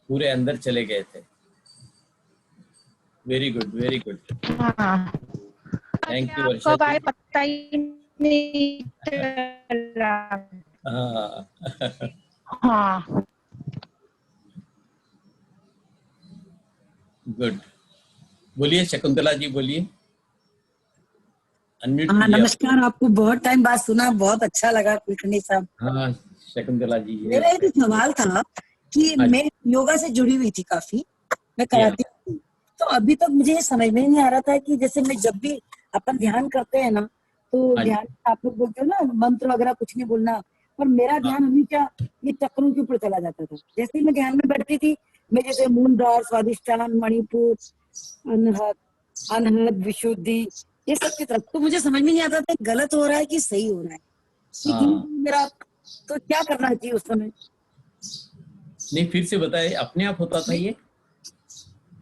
[SPEAKER 2] पूरे अंदर चले गए थे। Very good, very good.
[SPEAKER 5] हाँ,
[SPEAKER 2] थैंक यू
[SPEAKER 5] आप
[SPEAKER 2] वर्षा
[SPEAKER 5] कब आए
[SPEAKER 2] जी।
[SPEAKER 5] पता ही नहीं चला।
[SPEAKER 2] हाँ
[SPEAKER 5] हाँ,
[SPEAKER 2] गुड। बोलिए शकुंतला जी, बोलिए, अनम्यूट
[SPEAKER 6] हाँ
[SPEAKER 2] कीजिए आप।
[SPEAKER 6] नमस्कार। आपको बहुत टाइम बाद सुना, बहुत अच्छा लगा कुलकर्णी साहब।
[SPEAKER 2] हाँ शकुंतला जी, ये
[SPEAKER 6] मेरा एक सवाल था कि
[SPEAKER 2] हाँ जी,
[SPEAKER 6] मैं योगा से जुड़ी हुई थी काफी, मैं
[SPEAKER 2] या
[SPEAKER 6] कराती थी। तो अभी तक मुझे ये समझ में नहीं आ रहा था कि जैसे मैं जब भी अपन ध्यान करते हैं ना, तो
[SPEAKER 2] हाँ जी,
[SPEAKER 6] ध्यान आप लोग बोलते हो ना मंत्र वगैरह कुछ नहीं बोलना, पर मेरा
[SPEAKER 2] हाँ
[SPEAKER 6] ध्यान हमेशा ये चक्रों के ऊपर चला जाता था। जैसे ही मैं ध्यान में बैठती थी, मैं जैसे मूलधार, स्वादिष्ठान, मणिपुर, अनहद, अनहद, विशुद्धि, ये सब की तरफ, तो मुझे समझ में नहीं आता था गलत हो रहा है कि सही हो रहा है, कि
[SPEAKER 2] हाँ।
[SPEAKER 6] मेरा तो क्या करना चाहिए उस समय।
[SPEAKER 2] नहीं, फिर से बताए, अपने आप होता था ये?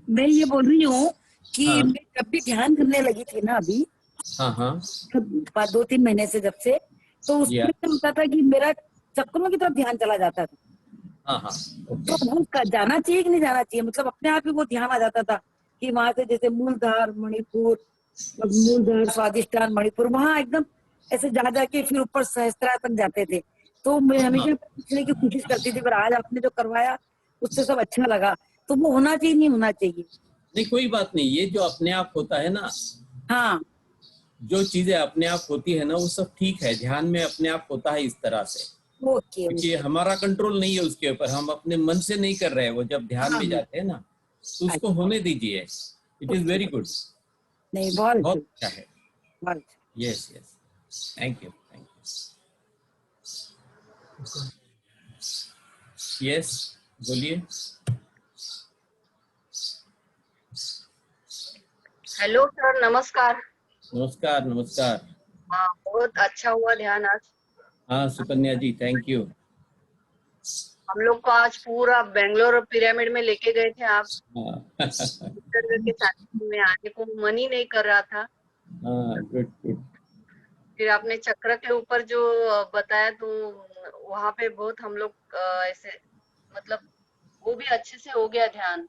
[SPEAKER 6] मैं ये बोल रही हूँ कि
[SPEAKER 2] हाँ
[SPEAKER 6] मैं जब भी ध्यान करने लगी थी ना अभी,
[SPEAKER 2] हाँ हाँ,
[SPEAKER 6] 2-3 महीने से जब से, तो
[SPEAKER 2] या
[SPEAKER 6] उसमें क्या होता था कि मेरा चक्रों की तरफ ध्यान चला जाता था।
[SPEAKER 2] हाँ हाँ,
[SPEAKER 6] तो
[SPEAKER 2] ओके।
[SPEAKER 6] वो जाना चाहिए कि नहीं जाना चाहिए, मतलब अपने आप ही वो ध्यान आ जाता था कि वहां से जैसे मूलधार, मणिपुर, मूलधार, स्वादिष्ठान, मणिपुर, वहां एकदम ऐसे जा जाके फिर ऊपर सहस्त्रार तक जाते थे। तो मैं
[SPEAKER 2] हाँ,
[SPEAKER 6] हमेशा पूछने की कोशिश करती थी, पर आज आपने जो करवाया उससे सब अच्छा लगा। तो वो होना चाहिए नहीं होना चाहिए?
[SPEAKER 2] नहीं कोई बात नहीं, ये जो अपने आप होता है ना,
[SPEAKER 6] हाँ,
[SPEAKER 2] जो चीजें अपने आप होती है ना, वो सब ठीक है। ध्यान में अपने आप होता है इस तरह से,
[SPEAKER 6] ओके
[SPEAKER 2] क्योंकि
[SPEAKER 6] ओके।
[SPEAKER 2] हमारा कंट्रोल नहीं है उसके ऊपर, हम अपने मन से नहीं कर रहे हैं। वो जब ध्यान
[SPEAKER 6] हाँ
[SPEAKER 2] में
[SPEAKER 6] हाँ,
[SPEAKER 2] जाते हैं ना, तो उसको
[SPEAKER 6] अच्छा,
[SPEAKER 2] होने दीजिए। It is
[SPEAKER 6] okay,
[SPEAKER 2] very good,
[SPEAKER 6] नहीं बहुत
[SPEAKER 2] बहुत
[SPEAKER 6] अच्छा,
[SPEAKER 2] अच्छा है।
[SPEAKER 6] बहुत अच्छा।
[SPEAKER 2] Yes yes, thank you, thank you. Yes, बोलिए।
[SPEAKER 7] हेलो सर, नमस्कार।
[SPEAKER 2] नमस्कार नमस्कार।
[SPEAKER 7] हाँ, बहुत अच्छा हुआ ध्यान आज।
[SPEAKER 2] हाँ सुकन्या जी, थैंक यू।
[SPEAKER 7] हम लोग को आज पूरा बेंगलोर पिरामिड में लेके गए थे आप।
[SPEAKER 2] हाँ
[SPEAKER 7] निसर्ग के सानिध्य में आने को मन ही नहीं कर रहा था।
[SPEAKER 2] हाँ, गुड गुड।
[SPEAKER 7] फिर आपने चक्र के ऊपर जो बताया, तो वहां पे बहुत हम लोग ऐसे, मतलब वो भी अच्छे से हो गया ध्यान।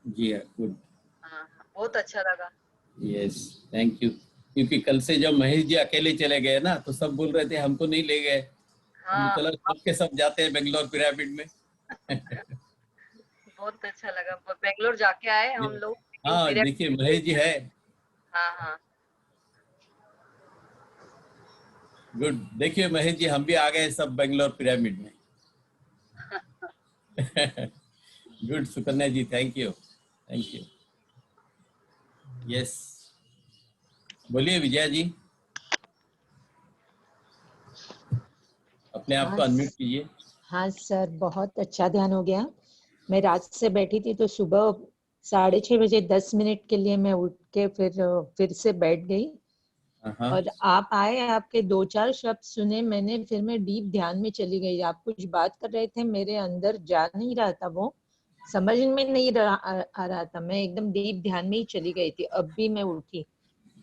[SPEAKER 2] जी हाँ, गुड।
[SPEAKER 7] हाँ हाँ, बहुत अच्छा लगा।
[SPEAKER 2] Yes, thank you. क्योंकि कल से जब महेश जी अकेले चले गए ना, तो सब बोल रहे थे हमको नहीं ले गए। हमने
[SPEAKER 7] हाँ,
[SPEAKER 2] चला, सबके सब जाते हैं बेंगलोर पिरामिड में।
[SPEAKER 7] बहुत अच्छा लगा। बेंगलोर जाके आए हम लोग, लेकिन
[SPEAKER 2] हाँ देखिए,
[SPEAKER 7] पिरामिड।
[SPEAKER 2] महेश जी है।
[SPEAKER 7] हाँ हाँ,
[SPEAKER 2] गुड, देखिए महेश जी, हम भी आ गए सब बेंगलोर पिरामिड में। Good Sukanya ji, thank you, thank you. Yes, बोलिए विजया जी, अपने आप
[SPEAKER 8] हाँ
[SPEAKER 2] को अनम्यूट कीजिए।
[SPEAKER 8] हाँ सर, बहुत अच्छा ध्यान हो गया। मैं रात से बैठी थी तो सुबह 6:30 बजे 10 मिनट के लिए मैं उठ के फिर से बैठ गई।
[SPEAKER 2] हाँ
[SPEAKER 8] और आप आए, आपके 2-4 शब्द सुने मैंने, फिर मैं डीप ध्यान में चली गई। आप कुछ बात कर रहे थे, मेरे अंदर जा नहीं रहा था, वो समझ में नहीं आ रहा था। मैं एकदम डीप ध्यान में ही चली गई थी। अब भी मैं उठी,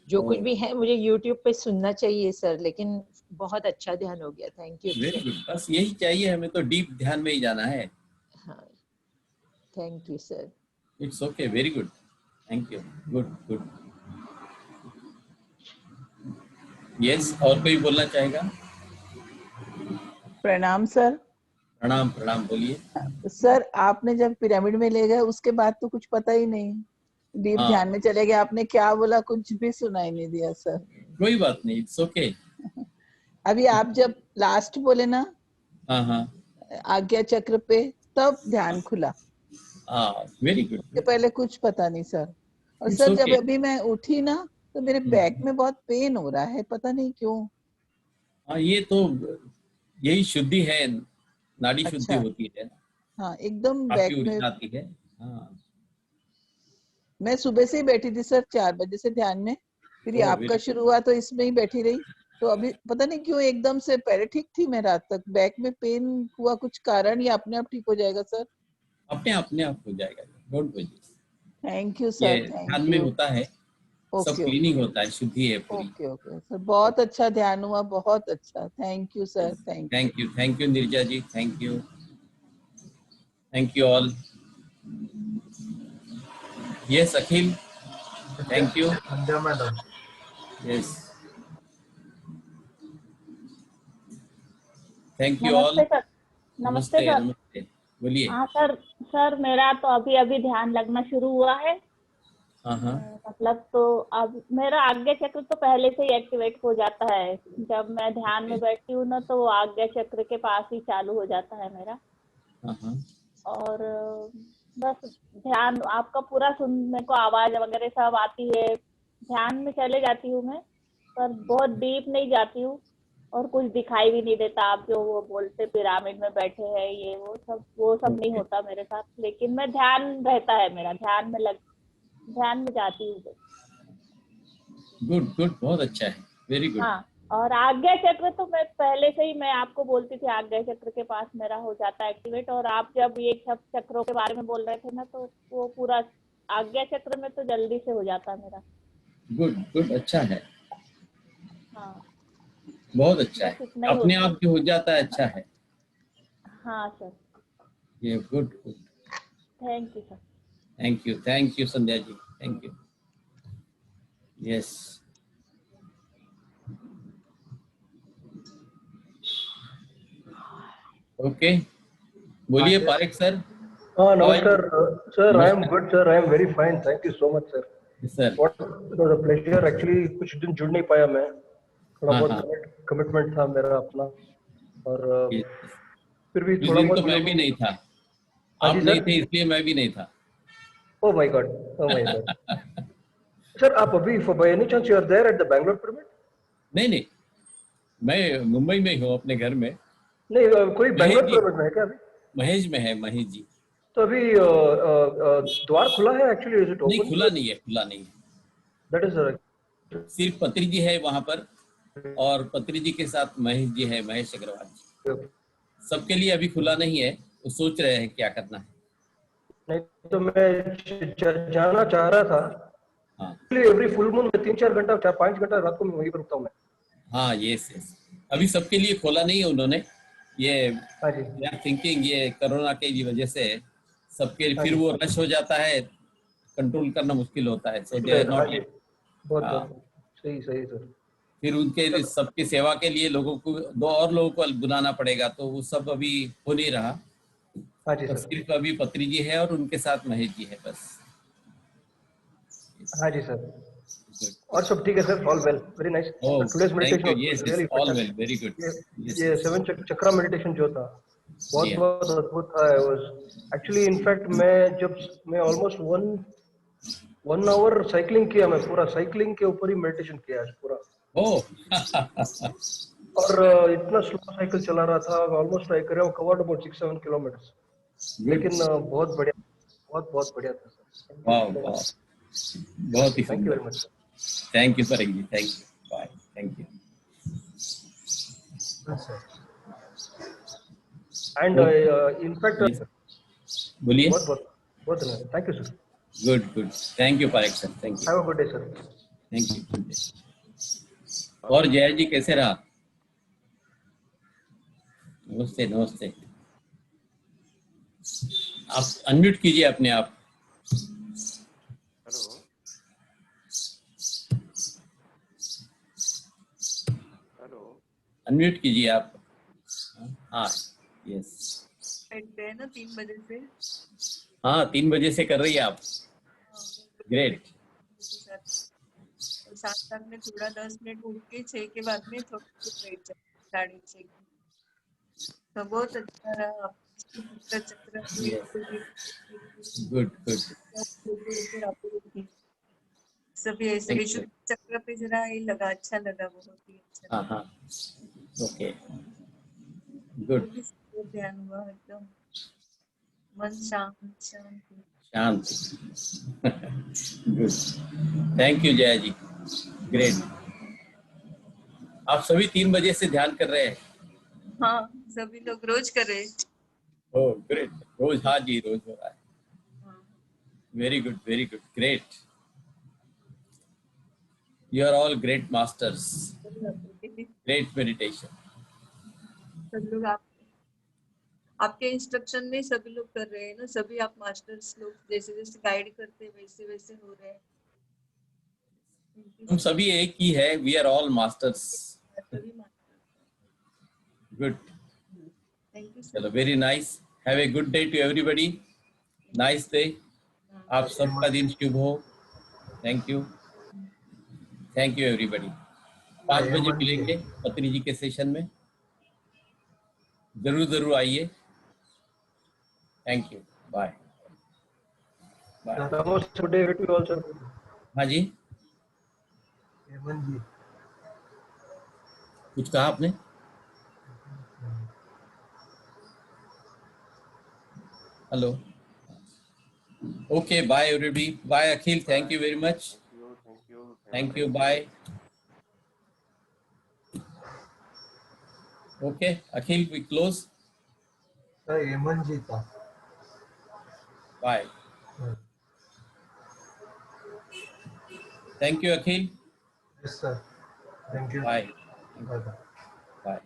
[SPEAKER 8] जो कुछ भी है मुझे यूट्यूब पे सुनना चाहिए सर, लेकिन बहुत अच्छा ध्यान हो गया। Thank you
[SPEAKER 2] very
[SPEAKER 8] sir.
[SPEAKER 2] Good, बस यही चाहिए हमें, तो डीप ध्यान में ही जाना है।
[SPEAKER 8] हाँ, thank you sir.
[SPEAKER 2] It's okay, very good, thank you, good good. Yes, और कोई बोलना चाहेगा?
[SPEAKER 9] प्रणाम सर।
[SPEAKER 2] प्रणाम प्रणाम, बोलिए।
[SPEAKER 9] सर आपने जब पिरामिड में ले गए उसके बाद तो कुछ पता ही नहीं, डीप
[SPEAKER 2] हाँ,
[SPEAKER 9] ध्यान में चले गए। आपने क्या बोला कुछ भी सुनाई नहीं दिया सर।
[SPEAKER 2] कोई बात नहीं, इट्स ओके।
[SPEAKER 9] अभी आप जब लास्ट बोले ना
[SPEAKER 2] हाँ हाँ
[SPEAKER 9] आज्ञा चक्र पे, तब ध्यान खुला,
[SPEAKER 2] हाँ, वेरी गुड,
[SPEAKER 9] उसके पहले कुछ पता नहीं सर। और
[SPEAKER 2] इट्स
[SPEAKER 9] सर जब
[SPEAKER 2] ओके।
[SPEAKER 9] अभी मैं उठी ना, तो मेरे बैक में बहुत पेन हो रहा है, पता नहीं क्यों।
[SPEAKER 2] हाँ, ये तो यही शुद्धि है, नाड़ी शुद्धि
[SPEAKER 9] अच्छा,
[SPEAKER 2] होती है,
[SPEAKER 9] हाँ एकदम बैक
[SPEAKER 2] काफी
[SPEAKER 9] में।
[SPEAKER 2] ऊर्जा आती है। हाँ,
[SPEAKER 9] मैं सुबह से ही बैठी थी सर 4 बजे से ध्यान में, फिर ये
[SPEAKER 2] ओह
[SPEAKER 9] आपका
[SPEAKER 2] वेरी
[SPEAKER 9] शुरू हुआ तो इसमें ही बैठी रही। तो अभी पता नहीं क्यों एकदम से, पहले ठीक थी मैं रात तक, बैक में पेन हुआ, कुछ कारण या अपने आप ठीक हो जाएगा सर?
[SPEAKER 2] अपने आप हो जाएगा, डोंट वरी।
[SPEAKER 9] थैंक यू
[SPEAKER 2] ये
[SPEAKER 9] सर,
[SPEAKER 2] ध्यान
[SPEAKER 9] थैंक
[SPEAKER 2] में
[SPEAKER 9] यू।
[SPEAKER 2] होता है, सब
[SPEAKER 9] ओके ओके
[SPEAKER 2] क्लीनिंग होता है, शुद्धि है पूरी।
[SPEAKER 9] ओके ओके सर, बहुत अच्छा ध्यान हुआ, बहुत अच्छा। Thank you sir, thank you.
[SPEAKER 2] Thank you Neeraja ji, thank you. Thank you all. Yes, Akhil. Thank you.
[SPEAKER 10] Sandhya madam,
[SPEAKER 2] Yes. Thank you all.
[SPEAKER 11] नमस्ते सर। नमस्ते सर।
[SPEAKER 2] नमस्ते। बोलिए।
[SPEAKER 11] हाँ सर। सर मेरा तो अभी अभी ध्यान लगना शुरू हुआ है।
[SPEAKER 2] हाँ।
[SPEAKER 11] मतलब तो अब मेरा आज्ञा चक्र तो पहले से ही एक्टिवेट हो जाता है। जब मैं ध्यान में बैठती हूँ ना तो वो आज्ञा चक्र के पास ही चालू हो जाता है मेरा।
[SPEAKER 2] हाँ।
[SPEAKER 11] और बस ध्यान आपका पूरा सुनने को आवाज वगैरह सब आती है। ध्यान में चले जाती हूँ मैं, पर बहुत डीप नहीं जाती हूँ और कुछ दिखाई भी नहीं देता। आप जो वो बोलते पिरामिड में बैठे हैं ये वो सब नहीं होता मेरे साथ। लेकिन मैं ध्यान रहता है मेरा, ध्यान में जाती हूँ।
[SPEAKER 2] गुड, बहुत अच्छा है। Very good.
[SPEAKER 11] हाँ, और आज्ञा चक्र तो मैं पहले से ही मैं आपको बोलती थी, आज्ञा चक्र के पास मेरा हो जाता है एक्टिवेट। और आप जब ये सब चक्रों के बारे में बोल रहे थे ना तो वो पूरा आज्ञा चक्र में तो जल्दी से हो जाता है मेरा।
[SPEAKER 2] गुड, अच्छा है।
[SPEAKER 11] हाँ,
[SPEAKER 2] बहुत अच्छा है। अपने आप जो हो जाता है अच्छा है।
[SPEAKER 11] हाँ सर।
[SPEAKER 2] ये good.
[SPEAKER 11] Thank you sir.
[SPEAKER 2] Thank you Sandhya ji. Thank you. Yes. Okay, बोलिए पारेख सर।
[SPEAKER 10] हाँ नमस्कार sir. I am good sir, I am very fine, thank you so much sir.
[SPEAKER 2] Sir
[SPEAKER 10] what was a pleasure. Actually कुछ दिन जुड़ नहीं पाया मैं, थोड़ा बहुत कमिटमेंट था मेरा अपना, और फिर भी थोड़ा बहुत
[SPEAKER 2] तो मैं भी नहीं था। आप नहीं थे इसलिए मैं भी नहीं था।
[SPEAKER 10] Oh my God, oh my God. Sir आप अभी by any chance you are there at the Bangalore pyramid?
[SPEAKER 2] नहीं, मैं मुंबई में हूँ अपने घर में।
[SPEAKER 10] नहीं, कोई बैंगलोर पिरामिड में है क्या अभी?
[SPEAKER 2] महेश में है, महेश जी।
[SPEAKER 10] तो अभी द्वार खुला है एक्चुअली? Is it open?
[SPEAKER 2] नहीं, खुला नहीं है।
[SPEAKER 10] दैट इज
[SPEAKER 2] सिर्फ पत्री जी है वहां पर, और पत्री जी के साथ महेश जी है, महेश अग्रवाल जी। सबके लिए अभी खुला नहीं है, वो सोच रहे हैं क्या करना है।
[SPEAKER 10] नहीं तो मैं जाना चाह रहा था।
[SPEAKER 2] हाँ,
[SPEAKER 10] एवरी फुल मून में 3-4 घंटा 4-5 घंटा रात को मैं वहीं पर रुकता हूँ मैं।
[SPEAKER 2] हाँ, यस। अभी सबके लिए खोला नहीं है उन्होंने। ये थिंकिंग ये कोरोना की वजह से सबके फिर वो रश हो जाता है, कंट्रोल करना मुश्किल होता है। सो दे आर नॉट येट।
[SPEAKER 10] बहुत सही सर।
[SPEAKER 2] फिर उनके सबकी सेवा के लिए लोगों को 2 और लोगों को बुलाना पड़ेगा, तो वो सब अभी हो नहीं रहा। तो सिर्फ अभी पत्री जी है और उनके साथ महेश जी है बस।
[SPEAKER 10] हाँ जी सर। और सब ठीक है sir, all well, very nice. Today's meditation was really
[SPEAKER 2] all well, very good.
[SPEAKER 10] ये 7 चक्रा मेडिटेशन जो था बहुत अद्भुत था। एक्चुअली इनफैक्ट मैं ऑलमोस्ट 1 आवर साइकिलिंग किया। मैं पूरा साइकिलिंग के ऊपर ही मेडिटेशन किया आज पूरा। और इतना स्लो साइकिल चला रहा था, almost I covered about 6-7 kilometres. लेकिन बहुत बढ़िया था सर।
[SPEAKER 2] बहुत ही
[SPEAKER 10] thank you very much.
[SPEAKER 2] Thank you Parekh ji. Thank you. Bye. Thank you.
[SPEAKER 10] And in fact
[SPEAKER 2] बोलिए।
[SPEAKER 10] बहुत thank you sir.
[SPEAKER 2] Good. Thank you Parekh sir. Thank you.
[SPEAKER 10] Have a good day sir.
[SPEAKER 2] Thank you. और जय जी कैसे रहा? नमस्ते। आप अनम्यूट कीजिए अपने आप।
[SPEAKER 12] हेलो,
[SPEAKER 2] अनम्यूट कीजिए आप। हाँ, यस।
[SPEAKER 13] बैठते हैं ना 3 बजे से।
[SPEAKER 2] हाँ, 3 बजे से कर रही है आप। ग्रेट।
[SPEAKER 13] साथ में थोड़ा 10 मिनट उठ के 6 के बाद में थोड़ा बैठ जाए 6:30। तो बहुत अच्छा रहा। चक्र
[SPEAKER 2] गुड।
[SPEAKER 13] सभी ऐसे विशुद्ध चक्र पे जरा ये लगा, अच्छा लगा, बहुत ही अच्छा।
[SPEAKER 2] हाँ, ओके, गुड।
[SPEAKER 13] ध्यान हुआ एकदम, मन शांति।
[SPEAKER 2] Good. Thank you Jaya ji. Great. आप सभी 3 बजे से ध्यान कर रहे हैं?
[SPEAKER 13] हाँ, सभी लोग रोज कर रहे हैं।
[SPEAKER 2] Oh great. रोज? हाँ जी, रोज हो रहा है। Very good, great. You are all great masters. Great meditation.
[SPEAKER 13] सब लोग आपके इंस्ट्रक्शन में सभी लोग कर रहे हैं ना, सभी आप मास्टर्स लोग जैसे जैसे गाइड करते हैं वैसे वैसे हो रहे हैं।
[SPEAKER 2] हम सभी एक ही है, वी आर ऑल मास्टर्स।
[SPEAKER 13] सभी मास्टर।
[SPEAKER 2] गुड,
[SPEAKER 13] थैंक यू
[SPEAKER 2] चलो, very nice. Have a good day to everybody, nice day. आप सबका दिन शुभ हो। Thank you, thank you everybody. 5 बजे मिलेंगे पत्नी जी के सेशन में, जरूर जरूर आइए। Thank you, bye bye. हाँ जी, कुछ कहा आपने? Hello, okay, bye everybody, bye Akhil, thank you very much, thank you, bye. Okay Akhil, we close,
[SPEAKER 10] Hemant ji था।
[SPEAKER 2] Bye. Thank you Akhil,
[SPEAKER 10] yes sir, thank you.
[SPEAKER 2] Bye
[SPEAKER 10] bye.
[SPEAKER 2] Bye.